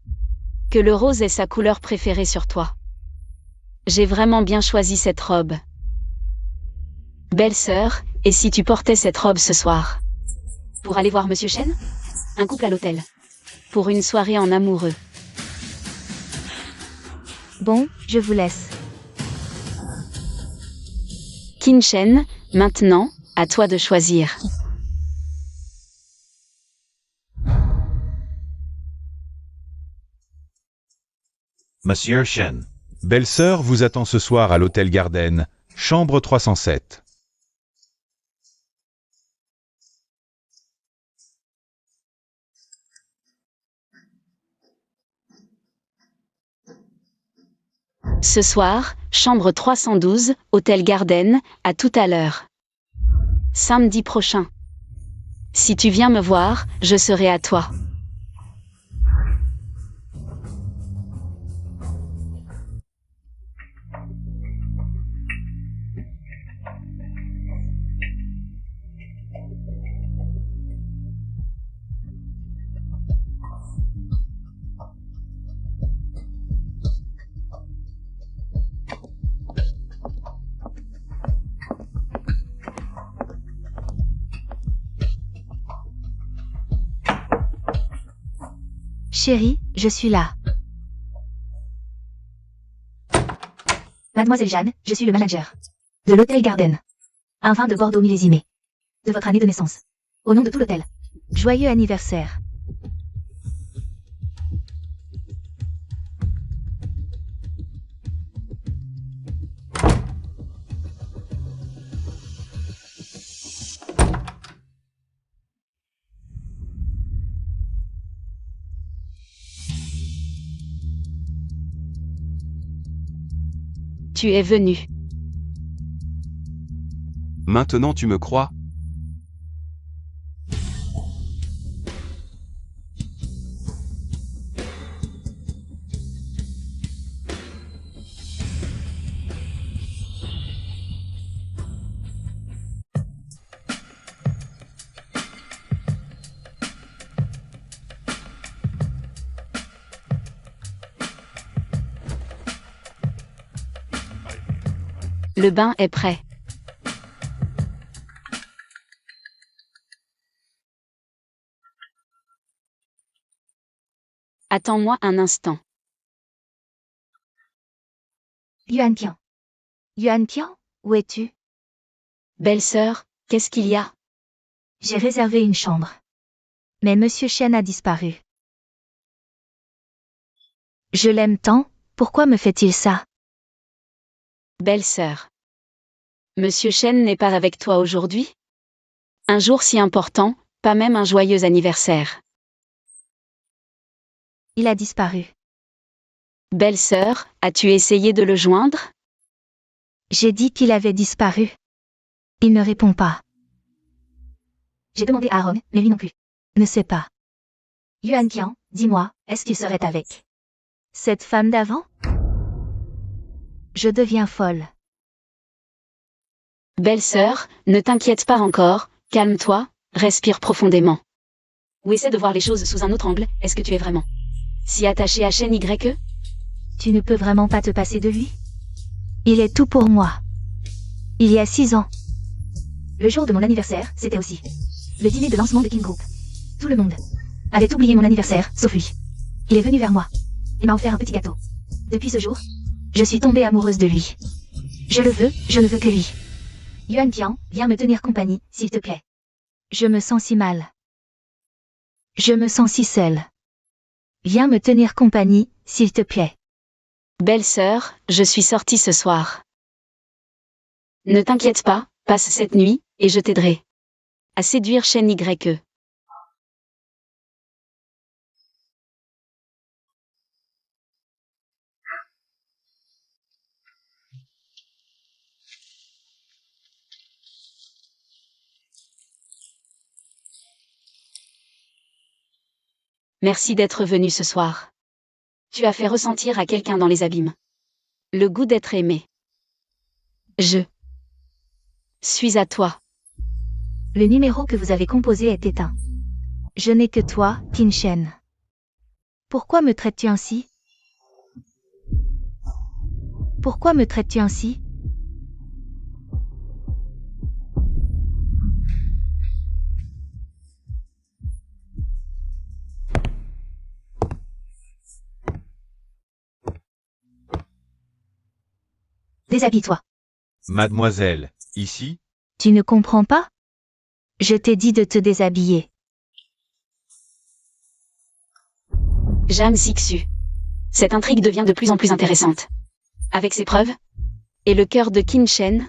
que le rose est sa couleur préférée sur toi. J'ai vraiment bien choisi cette robe. Belle-sœur, et si tu portais cette robe ce soir? Pour aller voir Monsieur Chen? Un couple à l'hôtel. Pour une soirée en amoureux. Bon, je vous laisse. Qin Shen, maintenant, à toi de choisir. Monsieur Shen. Belle-sœur vous attend ce soir à l'hôtel Garden, chambre 307. Ce soir, chambre 312, hôtel Garden, à tout à l'heure. Samedi prochain. Si tu viens me voir, je serai à toi. Chérie, je suis là. Mademoiselle Jeanne, je suis le manager. De l'hôtel Garden. Un vin de Bordeaux millésimé. De votre année de naissance. Au nom de tout l'hôtel. Joyeux anniversaire. Tu es venu. Maintenant tu me crois? Le bain est prêt. Attends-moi un instant. Yuan Tian. Yuan Tian, où es-tu? Belle-sœur, qu'est-ce qu'il y a? J'ai réservé une chambre. Mais Monsieur Chen a disparu. Je l'aime tant, pourquoi me fait-il ça? Belle-sœur. Monsieur Chen n'est pas avec toi aujourd'hui? Un jour si important, pas même un joyeux anniversaire. Il a disparu. Belle-sœur, as-tu essayé de le joindre? J'ai dit qu'il avait disparu. Il ne répond pas. J'ai demandé à Aaron, mais lui non plus. Ne sait pas. Yuan Tian, dis-moi, est-ce qu'il serait avec cette femme d'avant? Je deviens folle. Belle-sœur, ne t'inquiète pas encore, calme-toi, respire profondément. Ou essaie de voir les choses sous un autre angle, est-ce que tu es vraiment si attaché à Shen YE? Tu ne peux vraiment pas te passer de lui? Il est tout pour moi. Il y a 6 ans. Le jour de mon anniversaire, c'était aussi le dîner de lancement de King Group. Tout le monde avait oublié mon anniversaire, sauf lui. Il est venu vers moi. Il m'a offert un petit gâteau. Depuis ce jour, je suis tombée amoureuse de lui. Je le veux, je ne veux que lui. Yuan Tian, viens me tenir compagnie, s'il te plaît. Je me sens si mal. Je me sens si seule. Viens me tenir compagnie, s'il te plaît. Belle-sœur, je suis sortie ce soir. Ne t'inquiète pas, passe cette nuit, et je t'aiderai à séduire Shen YE. Merci d'être venu ce soir. Tu as fait ressentir à quelqu'un dans les abîmes le goût d'être aimé. Je suis à toi. Le numéro que vous avez composé est éteint. Je n'ai que toi, Qin Shen. Pourquoi me traites-tu ainsi? Pourquoi me traites-tu ainsi? Déshabille-toi. Mademoiselle, ici? Tu ne comprends pas? Je t'ai dit de te déshabiller. Jam Sixu. Cette intrigue devient de plus en plus intéressante. Avec ses preuves et le cœur de Qin Shen,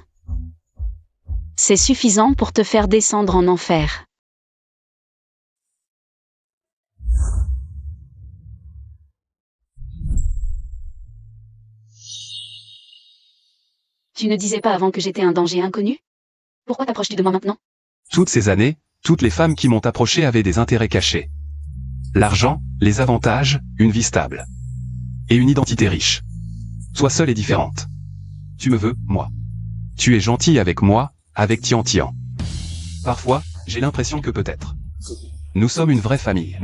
c'est suffisant pour te faire descendre en enfer. Tu ne disais pas avant que j'étais un danger inconnu? Pourquoi t'approches-tu de moi maintenant? Toutes ces années, toutes les femmes qui m'ont approché avaient des intérêts cachés. L'argent, les avantages, une vie stable. Et une identité riche. Sois seule et différente. Tu me veux, moi. Tu es gentil avec moi, avec Tian Tian. Parfois, j'ai l'impression que peut-être. Nous sommes une vraie famille.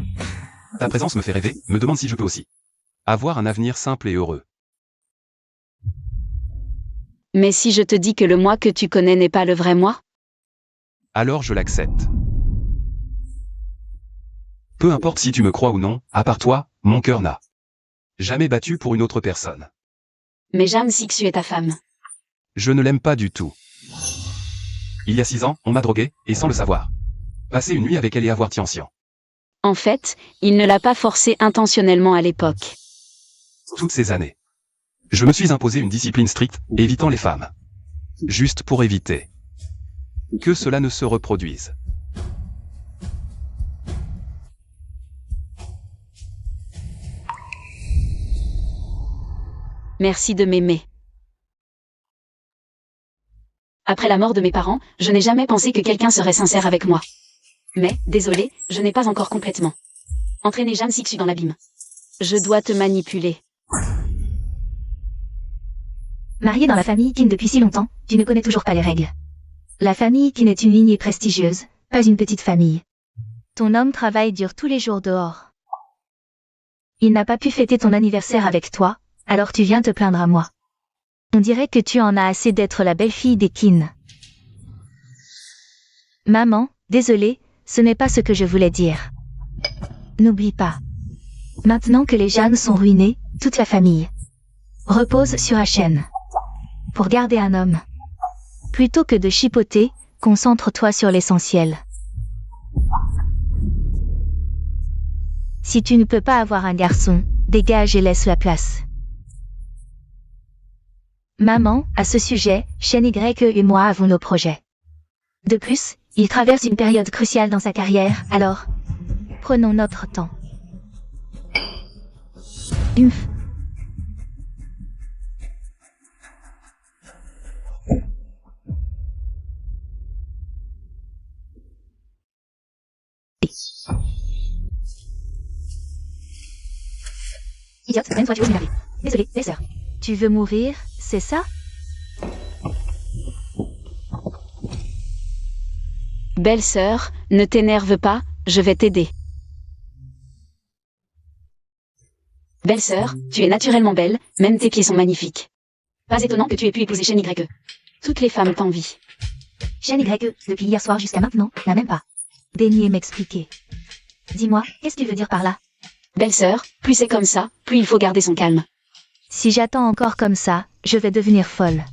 Ta présence me fait rêver, me demande si je peux aussi avoir un avenir simple et heureux. Mais si je te dis que le moi que tu connais n'est pas le vrai moi? Alors je l'accepte. Peu importe si tu me crois ou non, à part toi, mon cœur n'a jamais battu pour une autre personne. Mais Jam Sixu est ta femme. Je ne l'aime pas du tout. Il y a 6 ans, on m'a drogué, et sans le savoir. Passer une nuit avec elle et avoir Tiancian. En fait, il ne l'a pas forcé intentionnellement à l'époque. Toutes ces années. Je me suis imposé une discipline stricte, évitant les femmes. Juste pour éviter que cela ne se reproduise. Merci de m'aimer. Après la mort de mes parents, je n'ai jamais pensé que quelqu'un serait sincère avec moi. Mais, désolé, je n'ai pas encore complètement entraîné Jam Sixu dans l'abîme. Je dois te manipuler. Marié dans la famille Qin depuis si longtemps, tu ne connais toujours pas les règles. La famille Qin est une lignée prestigieuse, pas une petite famille. Ton homme travaille dur tous les jours dehors. Il n'a pas pu fêter ton anniversaire avec toi, alors tu viens te plaindre à moi. On dirait que tu en as assez d'être la belle-fille des Qin. Maman, désolée, ce n'est pas ce que je voulais dire. N'oublie pas. Maintenant que les Jeanne sont ruinés, toute la famille repose sur Achen. Pour garder un homme. Plutôt que de chipoter, concentre-toi sur l'essentiel. Si tu ne peux pas avoir un garçon, dégage et laisse la place. Maman, à ce sujet, Shen Y et moi avons nos projets. De plus, il traverse une période cruciale dans sa carrière, alors, prenons notre temps. Umph. Idiote, même toi tu oses m'énerver. Désolé, belle-sœur. Tu veux mourir, c'est ça? Belle-sœur, ne t'énerve pas, je vais t'aider. Belle-sœur, tu es naturellement belle, même tes pieds sont magnifiques. Pas étonnant que tu aies pu épouser Shen Y. Toutes les femmes t'envient. Shen Y, depuis hier soir jusqu'à maintenant, n'a même pas daigné m'expliquer. Dis-moi, qu'est-ce que tu veux dire par là? Belle-sœur, plus c'est comme ça, plus il faut garder son calme. Si j'attends encore comme ça, je vais devenir folle.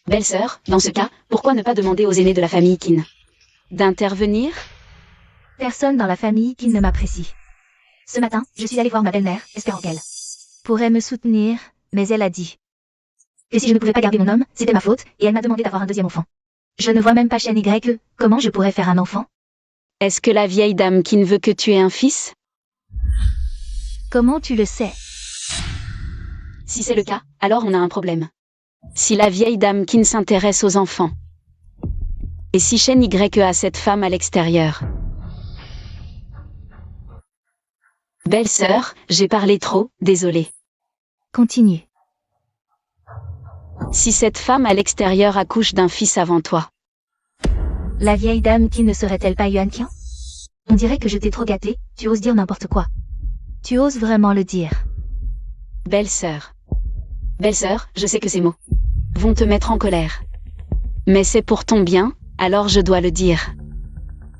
Belle-sœur, dans ce cas, pourquoi ne pas demander aux aînés de la famille Qin d'intervenir? Personne dans la famille qui ne m'apprécie. Ce matin, je suis allée voir ma belle-mère, espérant qu'elle pourrait me soutenir, mais elle a dit que si je ne pouvais pas garder mon homme, c'était ma faute, et elle m'a demandé d'avoir un deuxième enfant. Je ne vois même pas Shen Y, comment je pourrais faire un enfant? Est-ce que la vieille dame Qin veut que tu aies un fils? Comment tu le sais? Si c'est le cas, alors on a un problème. Si la vieille dame Qin s'intéresse aux enfants. Et si Shen Y a cette femme à l'extérieur. Belle-sœur, j'ai parlé trop, désolé. Continue. Si cette femme à l'extérieur accouche d'un fils avant toi. La vieille dame qui ne serait-elle pas Yuan Qian? On dirait que je t'ai trop gâté, tu oses dire n'importe quoi. Tu oses vraiment le dire. Belle-sœur. Belle-sœur, je sais que ces mots vont te mettre en colère. Mais c'est pour ton bien, alors je dois le dire.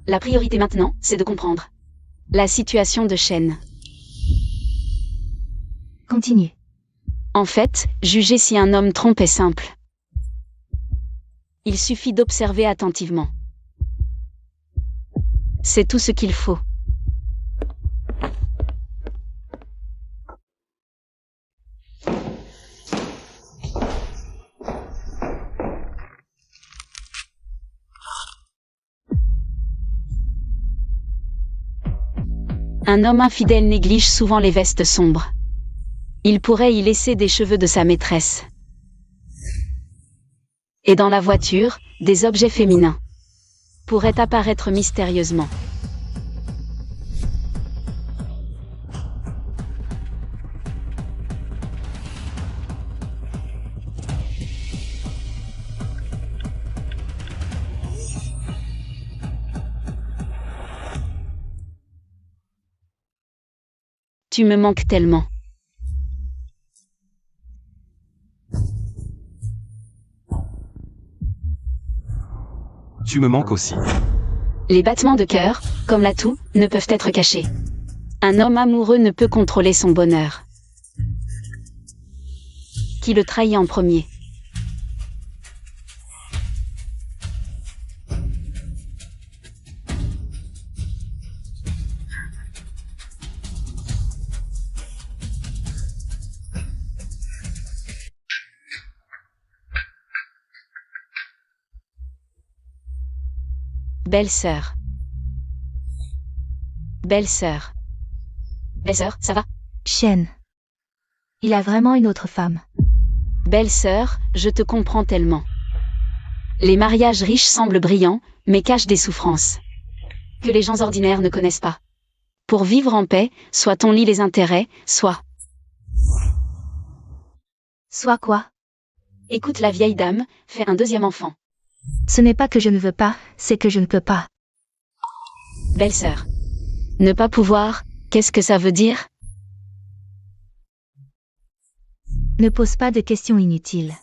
La priorité maintenant, c'est de comprendre la situation de Shen. Continue. En fait, juger si un homme trompe est simple. Il suffit d'observer attentivement. C'est tout ce qu'il faut. Un homme infidèle néglige souvent les vestes sombres. Il pourrait y laisser des cheveux de sa maîtresse. Et dans la voiture, des objets féminins pourraient apparaître mystérieusement. Tu me manques tellement. Tu me manques aussi. Les battements de cœur, comme l'atout, ne peuvent être cachés. Un homme amoureux ne peut contrôler son bonheur. Qui le trahit en premier? Belle-sœur. Belle-sœur. Belle-sœur, ça va? Shen. Il a vraiment une autre femme. Belle-sœur, je te comprends tellement. Les mariages riches semblent brillants, mais cachent des souffrances que les gens ordinaires ne connaissent pas. Pour vivre en paix, soit on lit les intérêts, soit... Soit quoi? Écoute la vieille dame, fais un deuxième enfant. Ce n'est pas que je ne veux pas, c'est que je ne peux pas. Belle-sœur. Ne pas pouvoir, qu'est-ce que ça veut dire? Ne pose pas de questions inutiles.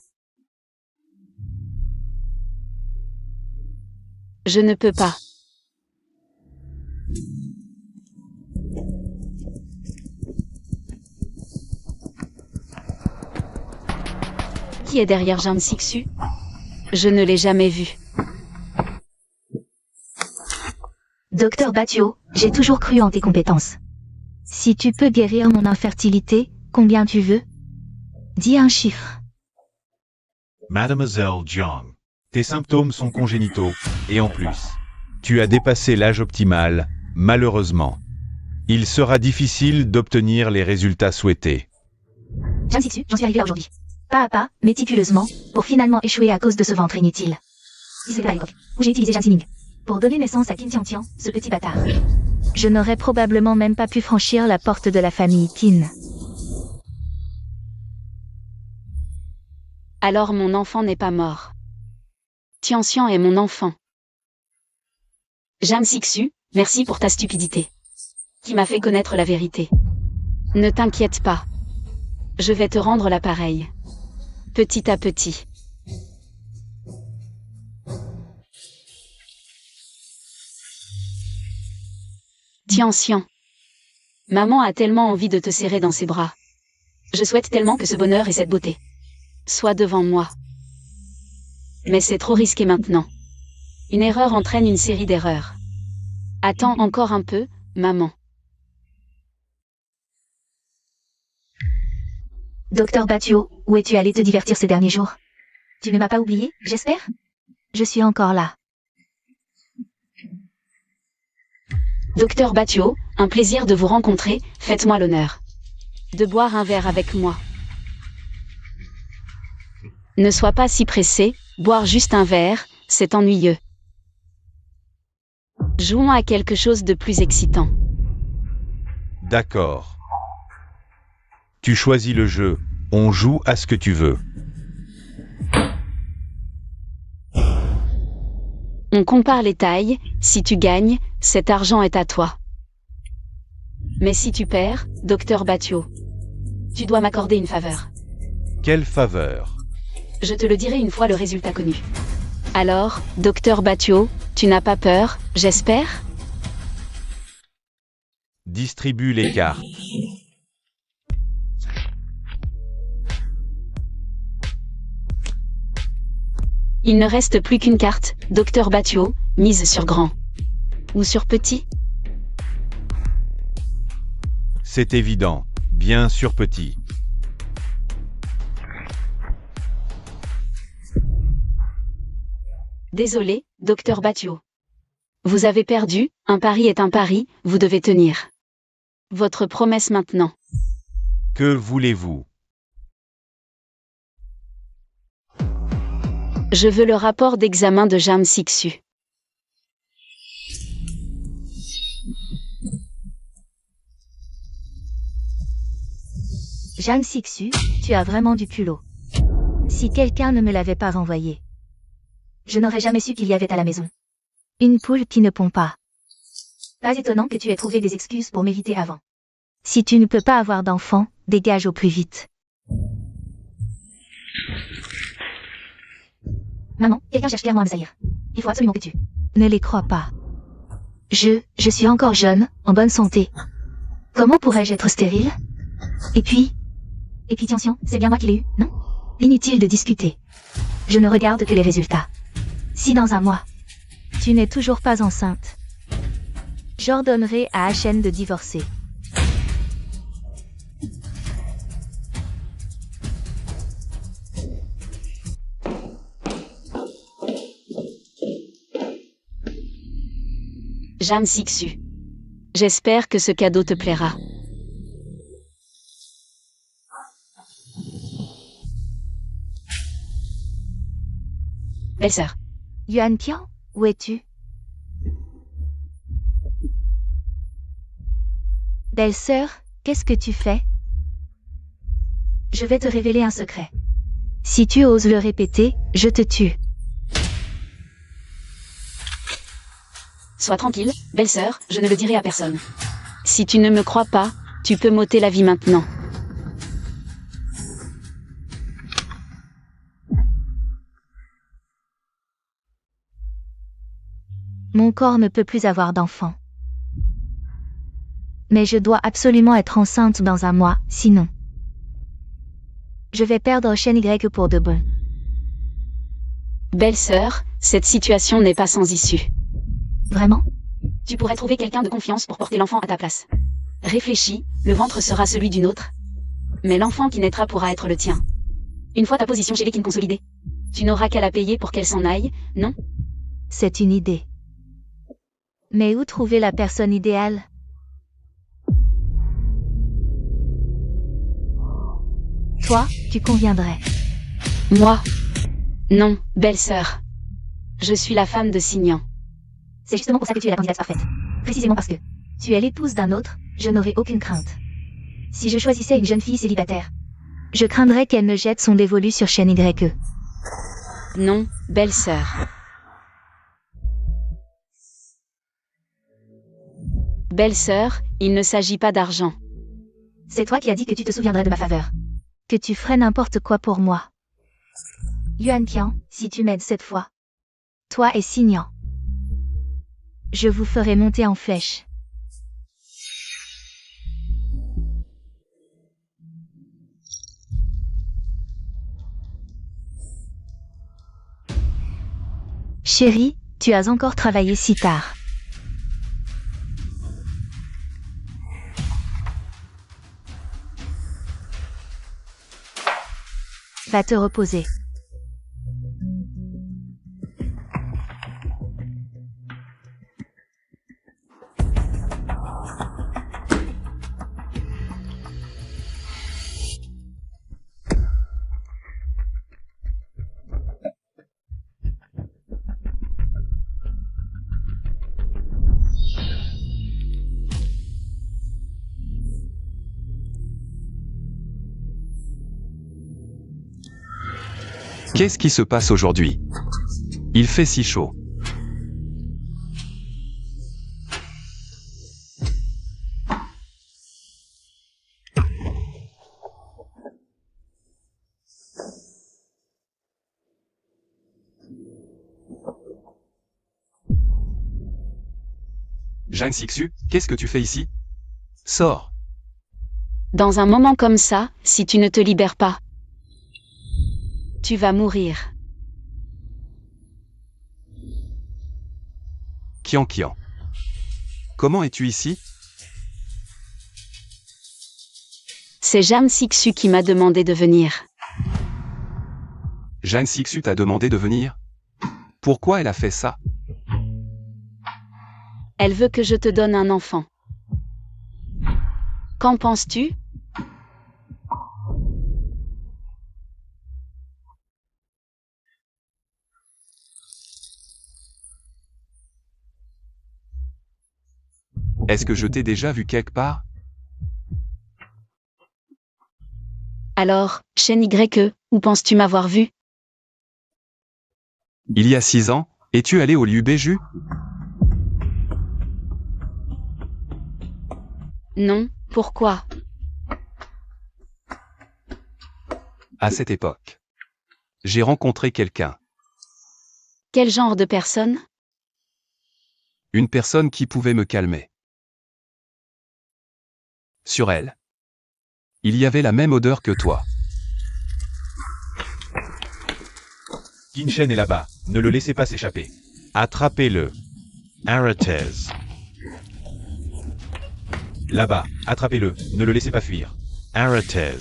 Je ne peux pas. Qui est derrière Jeanne Sixu? Je ne l'ai jamais vu. Docteur Batio, j'ai toujours cru en tes compétences. Si tu peux guérir mon infertilité, combien tu veux? Dis un chiffre. Mademoiselle Jiang, tes symptômes sont congénitaux, et en plus, tu as dépassé l'âge optimal, malheureusement. Il sera difficile d'obtenir les résultats souhaités. Jeanne Sixu, j'en suis arrivé là aujourd'hui. Pas à pas, méticuleusement, pour finalement échouer à cause de ce ventre inutile. Si c'était à l'époque où j'ai utilisé Jeanne Sining pour donner naissance à Qin Xiangqian, ce petit bâtard. Je n'aurais probablement même pas pu franchir la porte de la famille Qin. Alors mon enfant n'est pas mort. Tianxian est mon enfant. Jeanne Sixu, merci pour ta stupidité. Qui m'a fait connaître la vérité. Ne t'inquiète pas. Je vais te rendre l'appareil. Petit à petit. Tianxian. Maman a tellement envie de te serrer dans ses bras. Je souhaite tellement que ce bonheur et cette beauté soient devant moi. Mais c'est trop risqué maintenant. Une erreur entraîne une série d'erreurs. Attends encore un peu, maman. Docteur Batio, où es-tu allé te divertir ces derniers jours? Tu ne m'as pas oublié, j'espère? Je suis encore là. Docteur Batio, un plaisir de vous rencontrer, faites-moi l'honneur de boire un verre avec moi. Ne sois pas si pressé, boire juste un verre, c'est ennuyeux. Jouons à quelque chose de plus excitant. D'accord. Tu choisis le jeu, on joue à ce que tu veux. On compare les tailles, si tu gagnes, cet argent est à toi. Mais si tu perds, Docteur Batio, tu dois m'accorder une faveur. Quelle faveur? Je te le dirai une fois le résultat connu. Alors, Docteur Batio, tu n'as pas peur, j'espère? Distribue les cartes. Il ne reste plus qu'une carte, Docteur Batio, mise sur grand. Ou sur petit? C'est évident, bien sûr petit. Désolé, Docteur Batio. Vous avez perdu, un pari est un pari, vous devez tenir votre promesse maintenant. Que voulez-vous? Je veux le rapport d'examen de Jeanne Sixu. Jeanne Sixu, tu as vraiment du culot. Si quelqu'un ne me l'avait pas renvoyé, je n'aurais jamais su qu'il y avait à la maison une poule qui ne pond pas. Pas étonnant que tu aies trouvé des excuses pour m'éviter avant. Si tu ne peux pas avoir d'enfant, dégage au plus vite. Maman, quelqu'un cherche clairement à me salir. Il faut absolument que tu... Ne les crois pas. Je suis encore jeune, en bonne santé. Comment pourrais-je être stérile? Et puis, tiens, c'est bien moi qui l'ai eu, non? Inutile de discuter. Je ne regarde que les résultats. Si dans un mois, tu n'es toujours pas enceinte, j'ordonnerai à HN de divorcer. Jeanne Sixu. J'espère que ce cadeau te plaira. Belle-sœur. Yuan Tian, où es-tu? Belle-sœur, qu'est-ce que tu fais? Je vais te révéler un secret. Si tu oses le répéter, je te tue. Sois tranquille, belle-sœur, je ne le dirai à personne. Si tu ne me crois pas, tu peux m'ôter la vie maintenant. Mon corps ne peut plus avoir d'enfant. Mais je dois absolument être enceinte dans un mois, sinon je vais perdre Shen Y pour de bon. Belle-sœur, cette situation n'est pas sans issue. Vraiment? Tu pourrais trouver quelqu'un de confiance pour porter l'enfant à ta place. Réfléchis, le ventre sera celui d'une autre. Mais l'enfant qui naîtra pourra être le tien. Une fois ta position chez les Qin consolidée, tu n'auras qu'à la payer pour qu'elle s'en aille, non? C'est une idée. Mais où trouver la personne idéale? Toi, tu conviendrais. Moi? Non, belle-sœur. Je suis la femme de Signan. C'est justement pour ça que tu es la candidate parfaite. Précisément parce que tu es l'épouse d'un autre, je n'aurai aucune crainte. Si je choisissais une jeune fille célibataire, je craindrais qu'elle ne jette son dévolu sur Shen Y. Non, belle-sœur. Belle-sœur, il ne s'agit pas d'argent. C'est toi qui as dit que tu te souviendrais de ma faveur. Que tu ferais n'importe quoi pour moi. Yuan Tian, si tu m'aides cette fois. Toi et Signan. Je vous ferai monter en flèche. Chérie, tu as encore travaillé si tard. Va te reposer. Qu'est-ce qui se passe aujourd'hui? Il fait si chaud. Jeanne Sixu, qu'est-ce que tu fais ici? Sors. Dans un moment comme ça, si tu ne te libères pas, tu vas mourir. Kian Kian. Comment es-tu ici? C'est Jeanne Sixu qui m'a demandé de venir. Jeanne Sixu t'a demandé de venir? Pourquoi elle a fait ça? Elle veut que je te donne un enfant. Qu'en penses-tu? Est-ce que je t'ai déjà vu quelque part? Alors, Shen Y, où penses-tu m'avoir vu? Il y a 6 ans, es-tu allé au Liu Beju? Non, pourquoi? À cette époque, j'ai rencontré quelqu'un. Quel genre de personne? Une personne qui pouvait me calmer. Sur elle. Il y avait la même odeur que toi. Qin Shen est là-bas, ne le laissez pas s'échapper. Attrapez-le. Arrêtez. Là-bas, attrapez-le, ne le laissez pas fuir. Arrêtez.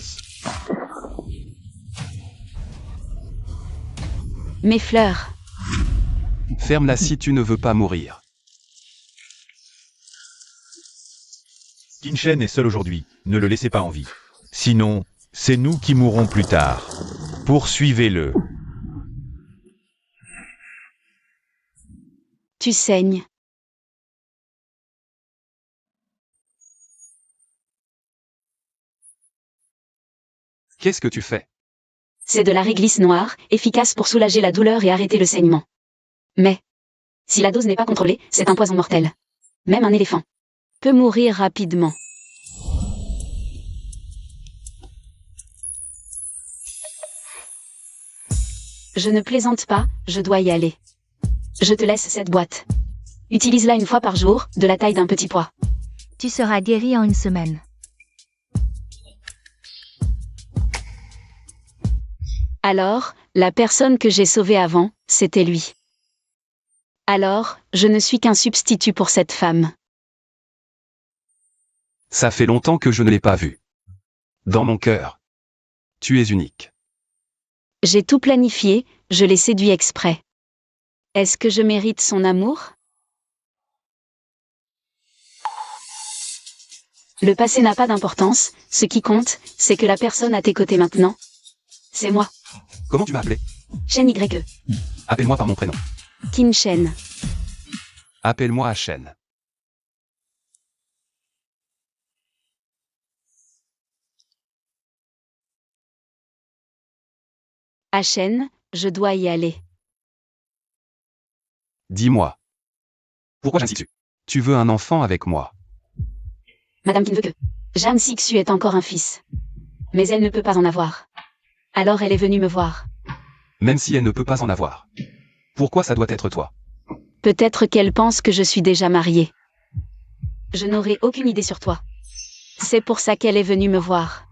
Mes fleurs. Ferme-la si tu ne veux pas mourir. Qin Shen est seul aujourd'hui, ne le laissez pas en vie. Sinon, c'est nous qui mourrons plus tard. Poursuivez-le. Tu saignes. Qu'est-ce que tu fais? C'est de la réglisse noire, efficace pour soulager la douleur et arrêter le saignement. Mais, si la dose n'est pas contrôlée, c'est un poison mortel. Même un éléphant peut mourir rapidement. Je ne plaisante pas, je dois y aller. Je te laisse cette boîte. Utilise-la une fois par jour, de la taille d'un petit pois. Tu seras guéri en une semaine. Alors, la personne que j'ai sauvée avant, c'était lui. Alors, je ne suis qu'un substitut pour cette femme. Ça fait longtemps que je ne l'ai pas vue. Dans mon cœur. Tu es unique. J'ai tout planifié, je l'ai séduit exprès. Est-ce que je mérite son amour? Le passé n'a pas d'importance, ce qui compte, c'est que la personne à tes côtés maintenant. C'est moi. Comment tu m'as appelé? Shen YE. Appelle-moi par mon prénom. Qin Shen. Appelle-moi Shen. Shen, je dois y aller. Dis-moi. Pourquoi j'insiste? Tu veux un enfant avec moi? Madame qui ne veut que. Jeanne Sixu est encore un fils. Mais elle ne peut pas en avoir. Alors elle est venue me voir. Même si elle ne peut pas en avoir. Pourquoi ça doit être toi? Peut-être qu'elle pense que je suis déjà mariée. Je n'aurai aucune idée sur toi. C'est pour ça qu'elle est venue me voir.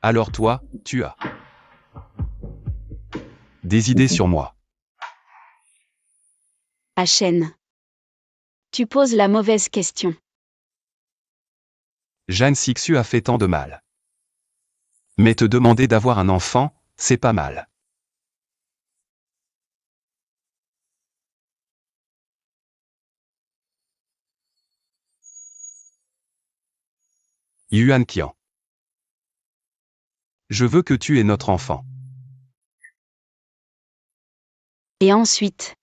Alors toi, tu as des idées sur moi. Shen. Tu poses la mauvaise question. Jeanne Sixu a fait tant de mal. Mais te demander d'avoir un enfant, c'est pas mal. Yuan Qian. Je veux que tu aies notre enfant. Et ensuite,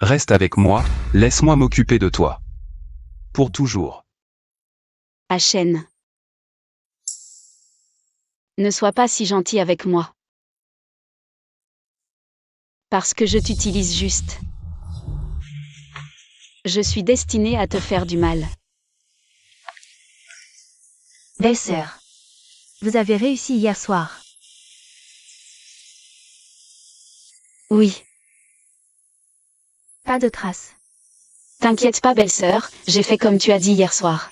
Reste avec moi, laisse-moi m'occuper de toi. Pour toujours. Shen. Ne sois pas si gentil avec moi. Parce que je t'utilise juste. Je suis destinée à te faire du mal. Belle-sœur. Vous avez réussi hier soir. Oui. Pas de traces. T'inquiète pas, belle-sœur, j'ai fait comme tu as dit hier soir.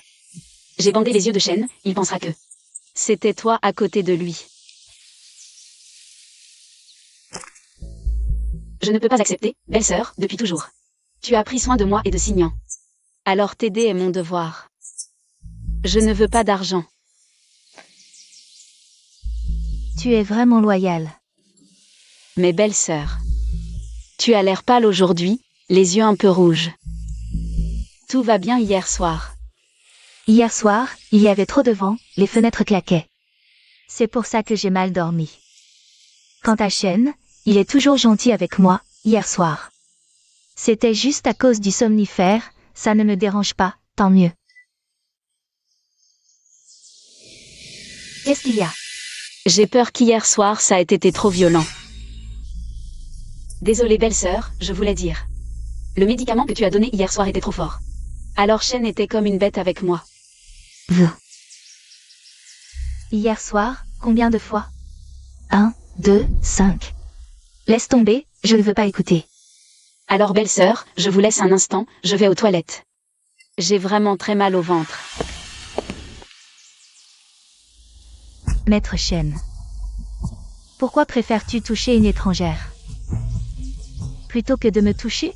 J'ai bandé les yeux de Shen, il pensera que c'était toi à côté de lui. Je ne peux pas accepter, belle-sœur, depuis toujours. Tu as pris soin de moi et de Signan. Alors t'aider est mon devoir. Je ne veux pas d'argent. Tu es vraiment loyale. Mais belle-sœur, tu as l'air pâle aujourd'hui, les yeux un peu rouges. Tout va bien hier soir. Hier soir, il y avait trop de vent, les fenêtres claquaient. C'est pour ça que j'ai mal dormi. Quant à Shen, il est toujours gentil avec moi, hier soir. C'était juste à cause du somnifère, ça ne me dérange pas, tant mieux. Qu'est-ce qu'il y a? J'ai peur qu'hier soir ça ait été trop violent. Désolée belle-sœur, je voulais dire. Le médicament que tu as donné hier soir était trop fort. Alors Shen était comme une bête avec moi. Hier soir, combien de fois? 1, 2, 5. Laisse tomber, je ne veux pas écouter. Alors belle-sœur, je vous laisse un instant, je vais aux toilettes. J'ai vraiment très mal au ventre. Maître Chen. Pourquoi préfères-tu toucher une étrangère plutôt que de me toucher?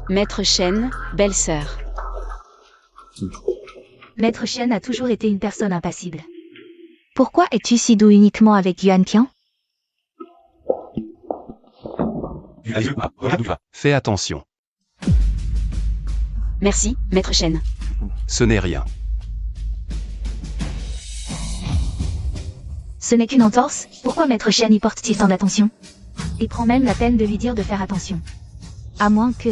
Maître Chen, belle-sœur. Maître Chen a toujours été une personne impassible. Pourquoi es-tu si doux uniquement avec Yuan Tian? Fais attention. Merci, Maître Chen. Ce n'est rien. Ce n'est qu'une entorse, pourquoi Maître Chen y porte-t-il tant d'attention? Il prend même la peine de lui dire de faire attention. À moins que...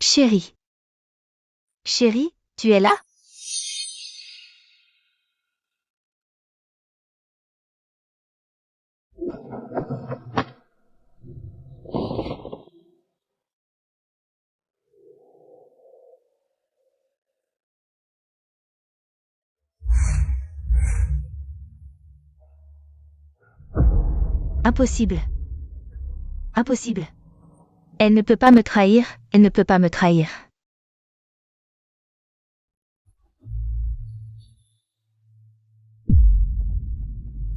Chérie. Chérie, tu es là? Impossible. Impossible. Elle ne peut pas me trahir, elle ne peut pas me trahir.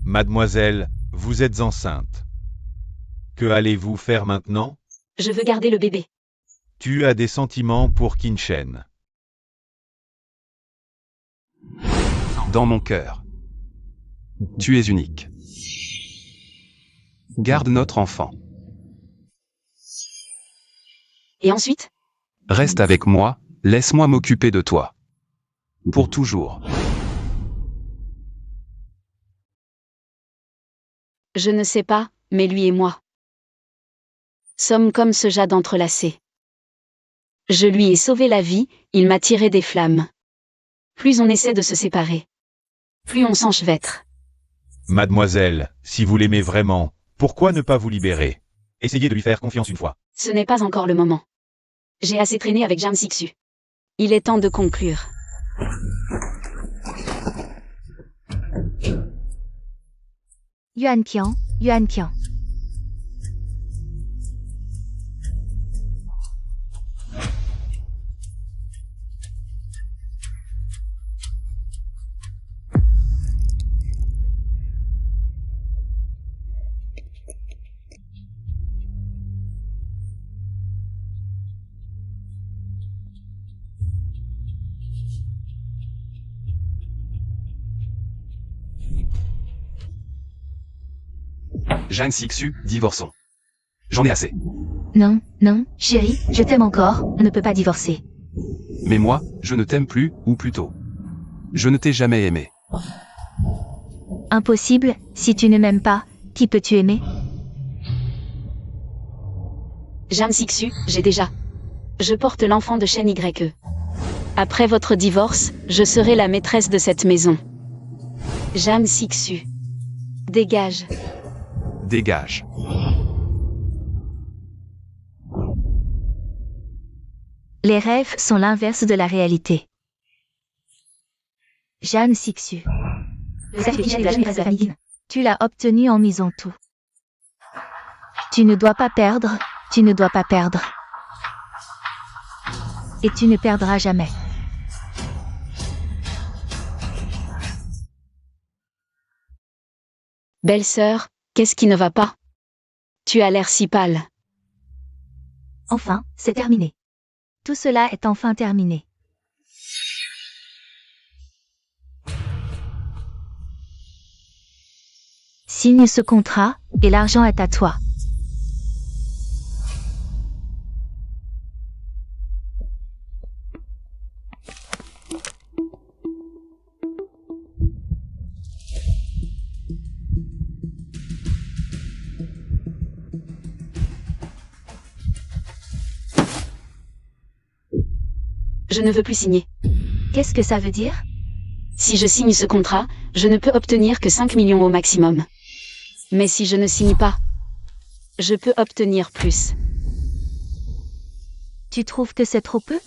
Mademoiselle, vous êtes enceinte. Que allez-vous faire maintenant? Je veux garder le bébé. Tu as des sentiments pour Qin Shen. Dans mon cœur. Tu es unique. Garde notre enfant. Et ensuite? Reste avec moi, laisse-moi m'occuper de toi. Pour toujours. Je ne sais pas, mais lui et moi sommes comme ce jade entrelacé. Je lui ai sauvé la vie, il m'a tiré des flammes. Plus on essaie de se séparer, plus on s'enchevêtre. Mademoiselle, si vous l'aimez vraiment, pourquoi ne pas vous libérer? Essayez de lui faire confiance une fois. Ce n'est pas encore le moment. J'ai assez traîné avec Jiang Sixu. Il est temps de conclure. Yuan Tian, Yuan Tian. Jiang Sixu, divorçons. J'en ai assez. Non, non, chérie, je t'aime encore, on ne peut pas divorcer. Mais moi, je ne t'aime plus, ou plutôt. Je ne t'ai jamais aimé. Impossible, si tu ne m'aimes pas, qui peux-tu aimer? Jiang Sixu, j'ai déjà. Je porte l'enfant de Shen Ye. Après votre divorce, je serai la maîtresse de cette maison. Jiang Sixu. Dégage. Dégage. Les rêves sont l'inverse de la réalité. Jeanne Sixu. Le sacrifice de la maîtresse de la famille. Tu l'as obtenu en misant tout. Tu ne dois pas perdre, tu ne dois pas perdre. Et tu ne perdras jamais. Belle-sœur, qu'est-ce qui ne va pas? Tu as l'air si pâle. Enfin, c'est terminé. Tout cela est enfin terminé. Signe ce contrat, et l'argent est à toi. Je ne veux plus signer. Qu'est-ce que ça veut dire? Si je signe ce contrat, je ne peux obtenir que 5 millions au maximum. Mais si je ne signe pas, je peux obtenir plus. Tu trouves que c'est trop peu?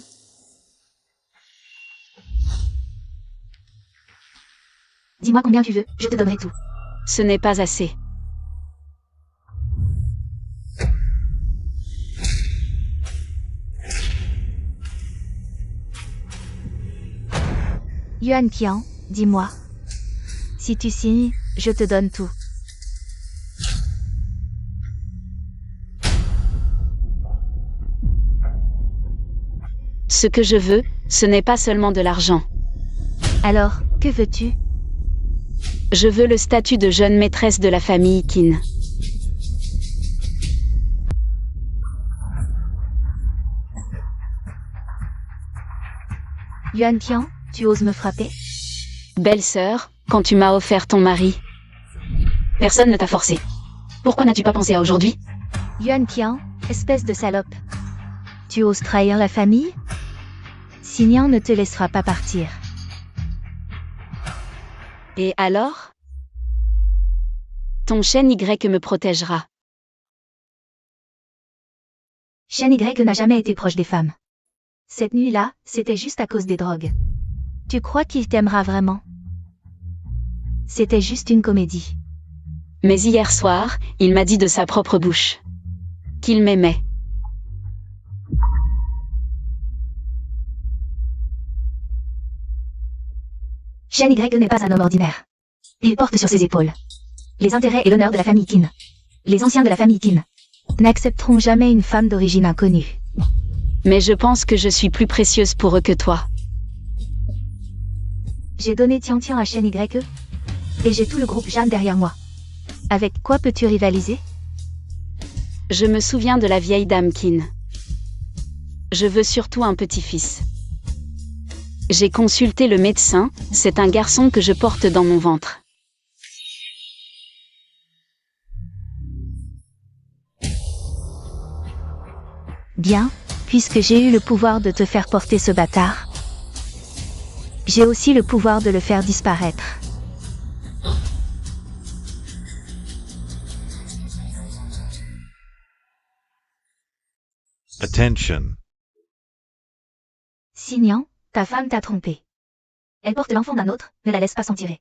Dis-moi combien tu veux, je te donnerai tout. Ce n'est pas assez. Yuan Qian, dis-moi. Si tu signes, je te donne tout. Ce que je veux, ce n'est pas seulement de l'argent. Alors, que veux-tu? Je veux le statut de jeune maîtresse de la famille Qin. Yuan Qian, tu oses me frapper? Belle-sœur, quand tu m'as offert ton mari, personne ne t'a forcé. Pourquoi n'as-tu pas pensé à aujourd'hui? Yuan Qian, espèce de salope. Tu oses trahir la famille? Signan ne te laissera pas partir. Et alors? Ton chêne Y me protégera. Shen Y n'a jamais été proche des femmes. Cette nuit-là, c'était juste à cause des drogues. Tu crois qu'il t'aimera vraiment? C'était juste une comédie. Mais hier soir, il m'a dit de sa propre bouche qu'il m'aimait. Shen Y n'est pas un homme ordinaire. Il porte sur ses épaules les intérêts et l'honneur de la famille Qin. Les anciens de la famille Qin n'accepteront jamais une femme d'origine inconnue. Mais je pense que je suis plus précieuse pour eux que toi. J'ai donné Tian à Shen Y et j'ai tout le groupe Jeanne derrière moi. Avec quoi peux-tu rivaliser? Je me souviens de la vieille dame Qin. Je veux surtout un petit-fils. J'ai consulté le médecin, c'est un garçon que je porte dans mon ventre. Bien, puisque j'ai eu le pouvoir de te faire porter ce bâtard, j'ai aussi le pouvoir de le faire disparaître. Attention. Signan, ta femme t'a trompé. Elle porte l'enfant d'un autre, ne la laisse pas s'en tirer.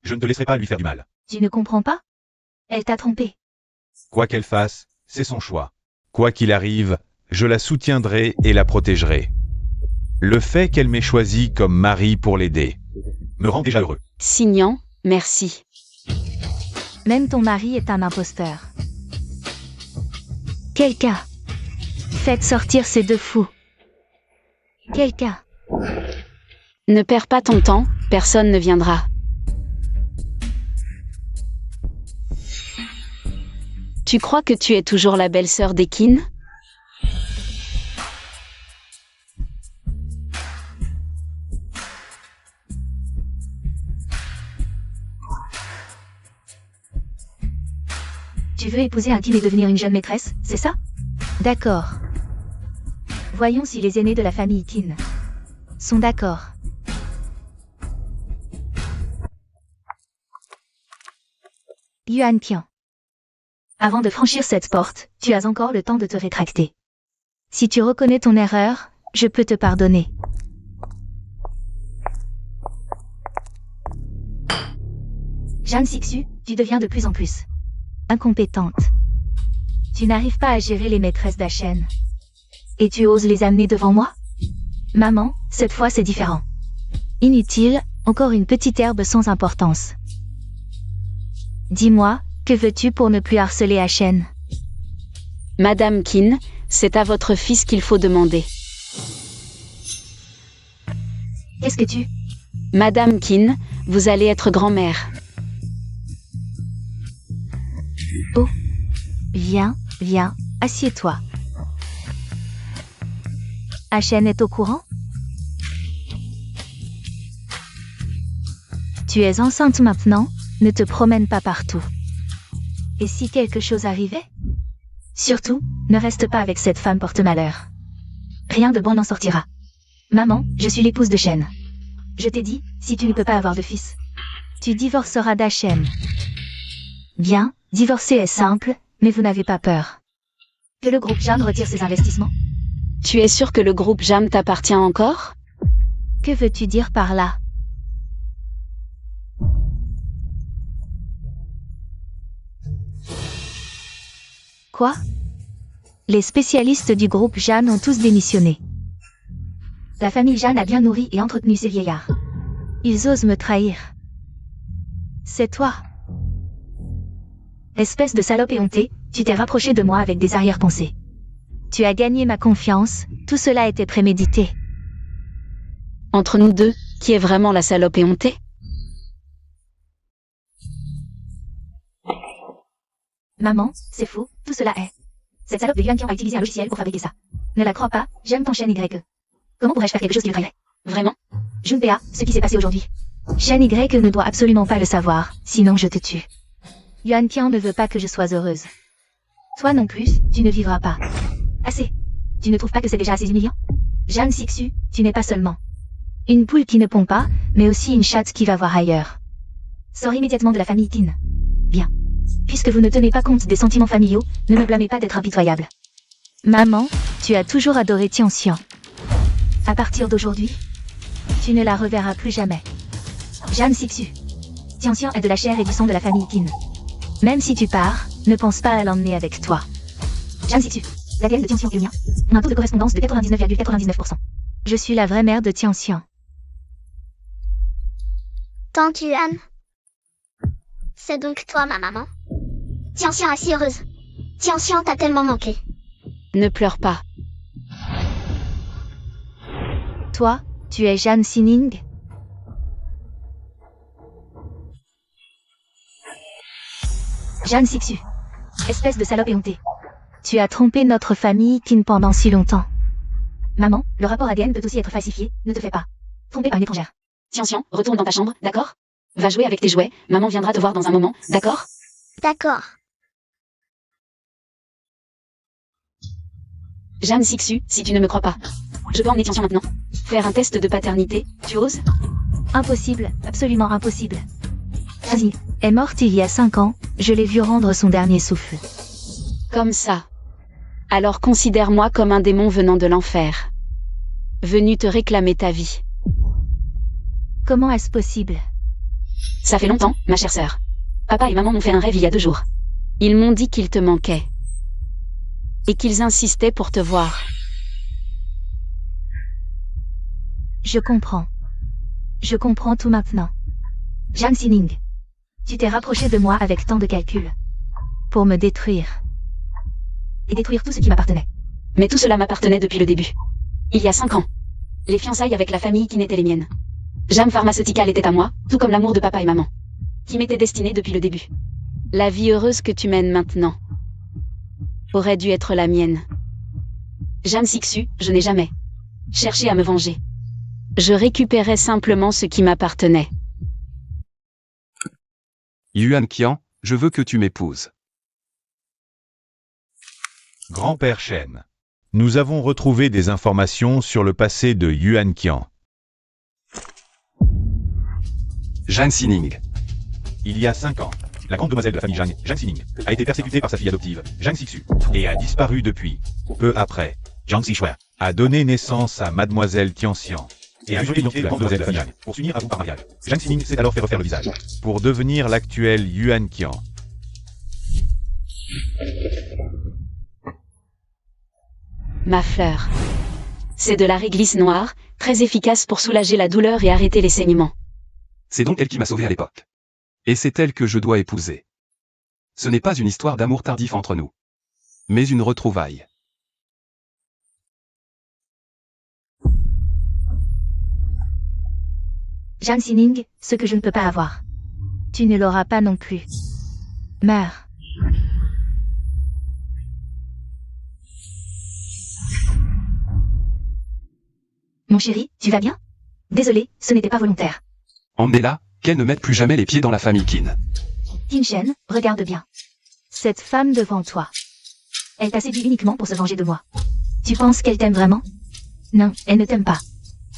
Je ne te laisserai pas lui faire du mal. Tu ne comprends pas? Elle t'a trompé. Quoi qu'elle fasse, c'est son choix. Quoi qu'il arrive, je la soutiendrai et la protégerai. Le fait qu'elle m'ait choisi comme mari pour l'aider me rend déjà heureux. Signan, merci. Même ton mari est un imposteur. Quel cas? Faites sortir ces deux fous. Quel cas? Ne perds pas ton temps, personne ne viendra. Tu crois que tu es toujours la belle-sœur des Qin? Tu veux épouser un Qin et devenir une jeune maîtresse, c'est ça? D'accord. Voyons si les aînés de la famille Qin sont d'accord. Yuan Qian. Avant de franchir cette porte, tu as encore le temps de te rétracter. Si tu reconnais ton erreur, je peux te pardonner. Jeanne Sixu, tu deviens de plus en plus incompétente. Tu n'arrives pas à gérer les maîtresses d'Achen. Et tu oses les amener devant moi? Maman, cette fois c'est différent. Inutile, encore une petite herbe sans importance. Dis-moi, que veux-tu pour ne plus harceler Achen? Madame Qin, c'est à votre fils qu'il faut demander. Qu'est-ce que tu... Madame Qin, vous allez être grand-mère. Oh. Viens, viens, assieds-toi. Achen est au courant? Tu es enceinte maintenant, ne te promène pas partout. Et si quelque chose arrivait? Surtout, ne reste pas avec cette femme porte-malheur. Rien de bon n'en sortira. Maman, je suis l'épouse de Shen. Je t'ai dit, si tu ne peux pas avoir de fils, tu divorceras d'Achen. Bien, divorcer est simple, mais vous n'avez pas peur que le groupe Jeanne retire ses investissements? Tu es sûr que le groupe Jam t'appartient encore? Que veux-tu dire par là? Quoi? Les spécialistes du groupe Jeanne ont tous démissionné. La famille Jeanne a bien nourri et entretenu ces vieillards. Ils osent me trahir. C'est toi. Espèce de salope éhontée, tu t'es rapproché de moi avec des arrière-pensées. Tu as gagné ma confiance, tout cela était prémédité. Entre nous deux, qui est vraiment la salope éhontée? Maman, c'est faux, tout cela est. Cette salope de Yuan Qian a utilisé un logiciel pour fabriquer ça. Ne la crois pas, j'aime ton Shen Y. Comment pourrais-je faire quelque chose qui le trahirait? Vraiment? Junpei, ce qui s'est passé aujourd'hui. Shen Y ne doit absolument pas le savoir, sinon je te tue. Yuan Qian ne veut pas que je sois heureuse. Toi non plus, tu ne vivras pas. Assez. Tu ne trouves pas que c'est déjà assez humiliant? Jeanne Sixu, tu n'es pas seulement une poule qui ne pond pas, mais aussi une chatte qui va voir ailleurs. Sors immédiatement de la famille Qin. Bien. Puisque vous ne tenez pas compte des sentiments familiaux, ne me blâmez pas d'être impitoyable. Maman, tu as toujours adoré Tianxian. À partir d'aujourd'hui, tu ne la reverras plus jamais. Jeanne Sixu. Tianxian est de la chair et du sang de la famille Qin. Même si tu pars, ne pense pas à l'emmener avec toi. Jeanne Sixu. L'ADN de Tianxian est le mien. On a un taux de correspondance de 99,99%. Je suis la vraie mère de Tianxian. Tante Yuan. C'est donc toi ma maman? Tianxian est si heureuse. Tianxian t'a tellement manqué. Ne pleure pas. Toi, tu es Jeanne Sining? Jeanne Sixu. Espèce de salope éhontée. Tu as trompé notre famille Qin pendant si longtemps. Maman, le rapport ADN peut aussi être falsifié, ne te fais pas tromper par une étrangère. Tianxian, retourne dans ta chambre, d'accord? Va jouer avec tes jouets, maman viendra te voir dans un moment, d'accord? D'accord. Jeanne Sixu, si tu ne me crois pas. Je peux emmener Tianxian maintenant. Faire un test de paternité, tu oses? Impossible, absolument impossible. Vas-y, est morte il y a 5 ans, je l'ai vue rendre son dernier souffle. Comme ça. Alors considère-moi comme un démon venant de l'enfer. Venu te réclamer ta vie. Comment est-ce possible? Ça fait longtemps, ma chère sœur. Papa et maman m'ont fait un rêve il y a 2 jours. Ils m'ont dit qu'ils te manquaient. Et qu'ils insistaient pour te voir. Je comprends. Je comprends tout maintenant. Jeanne Sining. Tu t'es rapproché de moi avec tant de calculs. Pour me détruire. Et détruire tout ce qui m'appartenait. Mais tout cela m'appartenait depuis le début. Il y a 5 ans. Les fiançailles avec la famille qui n'étaient les miennes. Jam Pharmaceutical était à moi, tout comme l'amour de papa et maman. Qui m'était destiné depuis le début. La vie heureuse que tu mènes maintenant. Aurait dû être la mienne. Jam Sixu, je n'ai jamais cherché à me venger. Je récupérais simplement ce qui m'appartenait. Yuan Qian, je veux que tu m'épouses. Grand-père Shen. Nous avons retrouvé des informations sur le passé de Yuan Qian. Jeanne Sining. Il y a 5 ans, la grande demoiselle de la famille Zhang, Jeanne Sining, a été persécutée par sa fille adoptive, Jeanne Sixu, et a disparu depuis. Peu après, Jiang Xishui a donné naissance à mademoiselle Tianxian et a violé l'identité de la grande demoiselle de la famille Zhang pour s'unir à vous par mariage. Jeanne Sining s'est alors fait refaire le visage pour devenir l'actuel Yuan Qian. Ma fleur. C'est de la réglisse noire, très efficace pour soulager la douleur et arrêter les saignements. C'est donc elle qui m'a sauvé à l'époque. Et c'est elle que je dois épouser. Ce n'est pas une histoire d'amour tardif entre nous. Mais une retrouvaille. Jeanne Sining, ce que je ne peux pas avoir. Tu ne l'auras pas non plus. Meurs. Mon chéri, tu vas bien? Désolé, ce n'était pas volontaire. Emmenez-la, qu'elle ne mette plus jamais les pieds dans la famille Qin. Tin Shen, regarde bien. Cette femme devant toi. Elle t'a séduit uniquement pour se venger de moi. Tu penses qu'elle t'aime vraiment? Non, elle ne t'aime pas.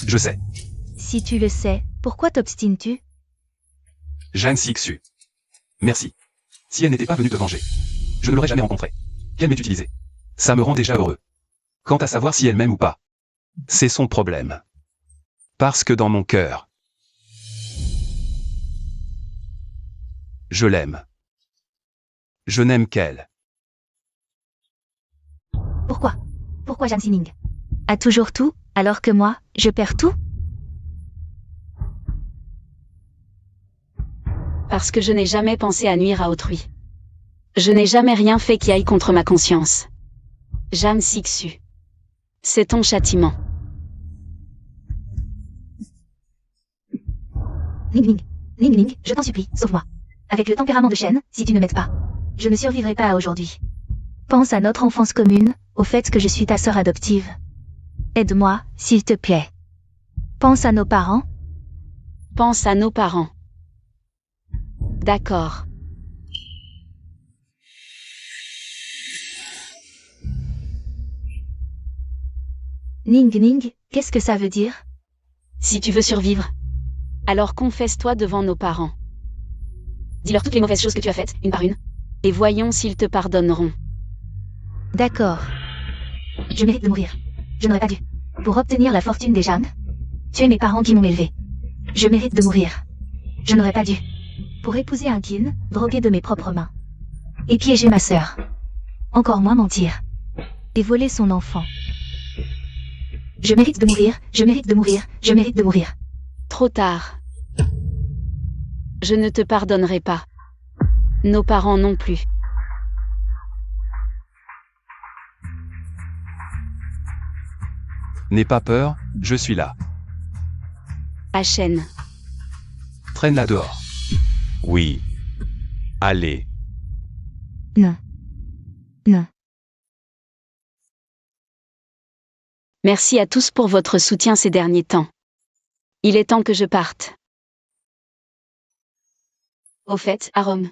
Je sais. Si tu le sais, pourquoi t'obstines-tu? Jeanne Sixu. Merci. Si elle n'était pas venue te venger, je ne l'aurais jamais rencontrée. Qu'elle m'ait utilisé. Ça me rend déjà heureux. quant à savoir si elle m'aime ou pas. C'est son problème. Parce que dans mon cœur, je l'aime. Je n'aime qu'elle. Pourquoi? Pourquoi Jeanne Sining a toujours tout, alors que moi, je perds tout? Parce que je n'ai jamais pensé à nuire à autrui. Je n'ai jamais rien fait qui aille contre ma conscience. Jeanne Sixu. C'est ton châtiment. Ning Ning. Ning Ning, je t'en supplie, sauve-moi. Avec le tempérament de Shen, si tu ne m'aides pas, je ne survivrai pas à aujourd'hui. Pense à notre enfance commune, au fait que je suis ta sœur adoptive. Aide-moi, s'il te plaît. Pense à nos parents. Pense à nos parents. D'accord. Ning Ning, qu'est-ce que ça veut dire? Si tu veux survivre, alors confesse-toi devant nos parents. Dis-leur toutes les mauvaises choses que tu as faites, une par une. Et voyons s'ils te pardonneront. D'accord. Je mérite de mourir. Je n'aurais pas dû. Pour obtenir la fortune des Jeanne, tuer mes parents qui m'ont élevé. Je mérite de mourir. Je n'aurais pas dû. Pour épouser un kin, drogué de mes propres mains. Et piéger ma sœur. Encore moins mentir. Et voler son enfant. Je mérite de mourir, je mérite de mourir, je mérite de mourir. Trop tard. Je ne te pardonnerai pas. Nos parents non plus. N'aie pas peur, je suis là. Achen. Traîne-la dehors. Oui. Allez. Non. Non. Merci à tous pour votre soutien ces derniers temps. Il est temps que je parte. Au fait, Arom.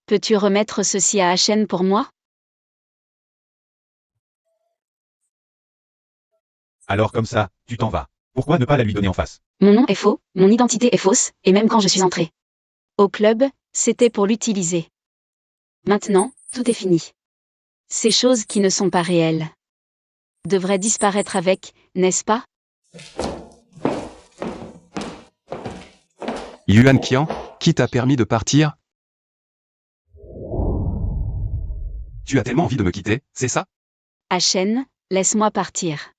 Peux-tu remettre ceci à Achen pour moi? Alors comme ça, tu t'en vas. Pourquoi ne pas la lui donner en face? Mon nom est faux, mon identité est fausse, et même quand je suis entrée au club, c'était pour l'utiliser. Maintenant, tout est fini. Ces choses qui ne sont pas réelles devraient disparaître avec, n'est-ce pas? Yuan Qian, qui t'a permis de partir? Tu as tellement envie de me quitter, c'est ça? Achen, laisse-moi partir.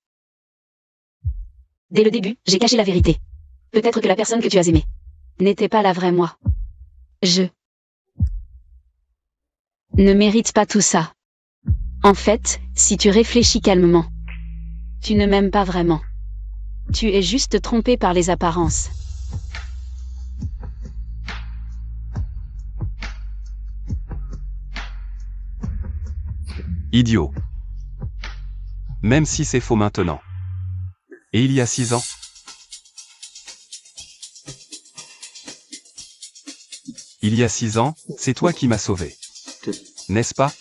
Dès le début, j'ai caché la vérité. Peut-être que la personne que tu as aimée n'était pas la vraie moi. Je ne mérite pas tout ça. En fait, si tu réfléchis calmement, tu ne m'aimes pas vraiment. Tu es juste trompé par les apparences. Idiot. Même si c'est faux maintenant. Et il y a 6 ans? Il y a 6 ans, c'est toi qui m'as sauvé. N'est-ce pas?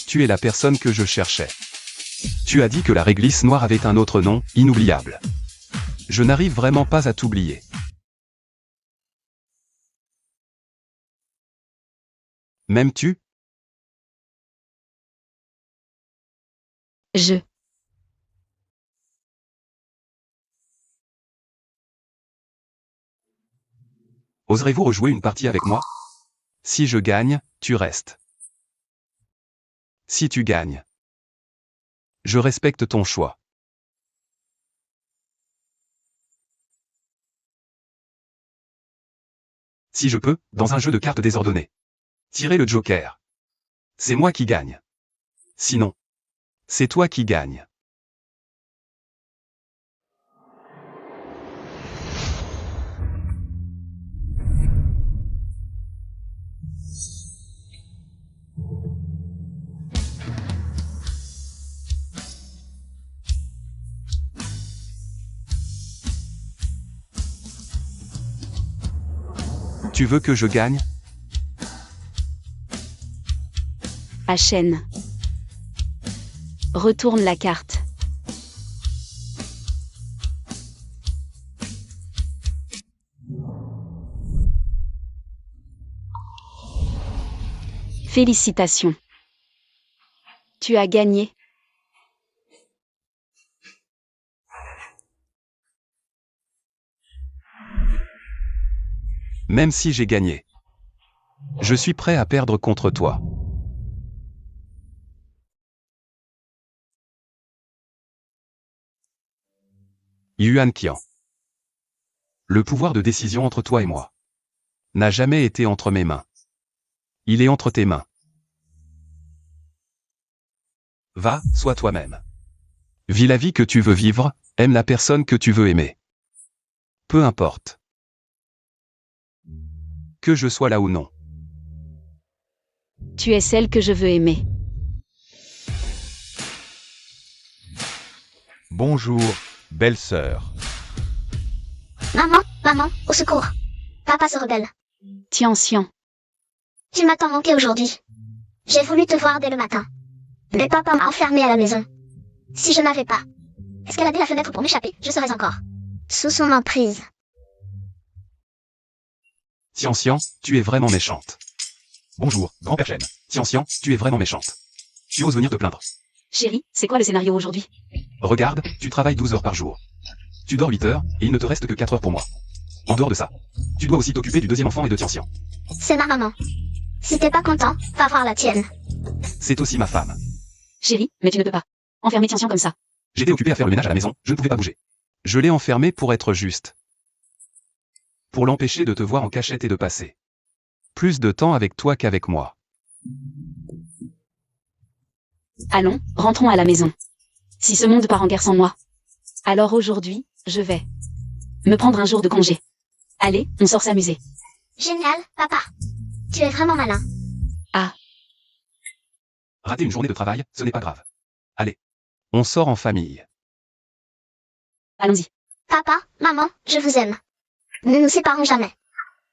Tu es la personne que je cherchais. Tu as dit que la réglisse noire avait un autre nom, inoubliable. Je n'arrive vraiment pas à t'oublier. M'aimes-tu? Je Oserez-vous rejouer une partie avec moi? Si je gagne, tu restes. Si tu gagnes, je respecte ton choix. Si je peux, dans un jeu de cartes désordonné, tirer le joker. C'est moi qui gagne. Sinon, c'est toi qui gagne. Tu veux que je gagne? Achen. Retourne la carte. Félicitations. Tu as gagné. Même si j'ai gagné. Je suis prêt à perdre contre toi. Yuan Qian. Le pouvoir de décision entre toi et moi n'a jamais été entre mes mains. Il est entre tes mains. Va, sois toi-même. Vis la vie que tu veux vivre, aime la personne que tu veux aimer. Peu importe. Que je sois là ou non. Tu es celle que je veux aimer. Bonjour, belle-sœur. Maman, au secours. Papa se rebelle. Tianxian. Tu m'as tant manqué aujourd'hui. J'ai voulu te voir dès le matin. Mais papa m'a enfermé à la maison. Si je n'avais pas escaladé la fenêtre pour m'échapper, je serais encore sous son emprise. Tianxian, tu es vraiment méchante. Bonjour, grand-père Chen. Tianxian, tu es vraiment méchante. Tu oses venir te plaindre. Chérie, c'est quoi le scénario aujourd'hui? Regarde, tu travailles 12 heures par jour. Tu dors 8 heures, et il ne te reste que 4 heures pour moi. En dehors de ça, tu dois aussi t'occuper du deuxième enfant et de Tianxian. C'est ma maman. Si t'es pas content, va voir la tienne. C'est aussi ma femme. Chérie, mais tu ne peux pas enfermer Tianxian comme ça. J'étais occupé à faire le ménage à la maison, je ne pouvais pas bouger. Je l'ai enfermé pour être juste. Pour l'empêcher de te voir en cachette et de passer plus de temps avec toi qu'avec moi. Allons, rentrons à la maison. Si ce monde part en guerre sans moi, alors aujourd'hui, je vais me prendre un jour de congé. Allez, on sort s'amuser. Génial, papa. Tu es vraiment malin. Rater une journée de travail, ce n'est pas grave. Allez, on sort en famille. Allons-y. Papa, maman, je vous aime. Ne nous séparons jamais.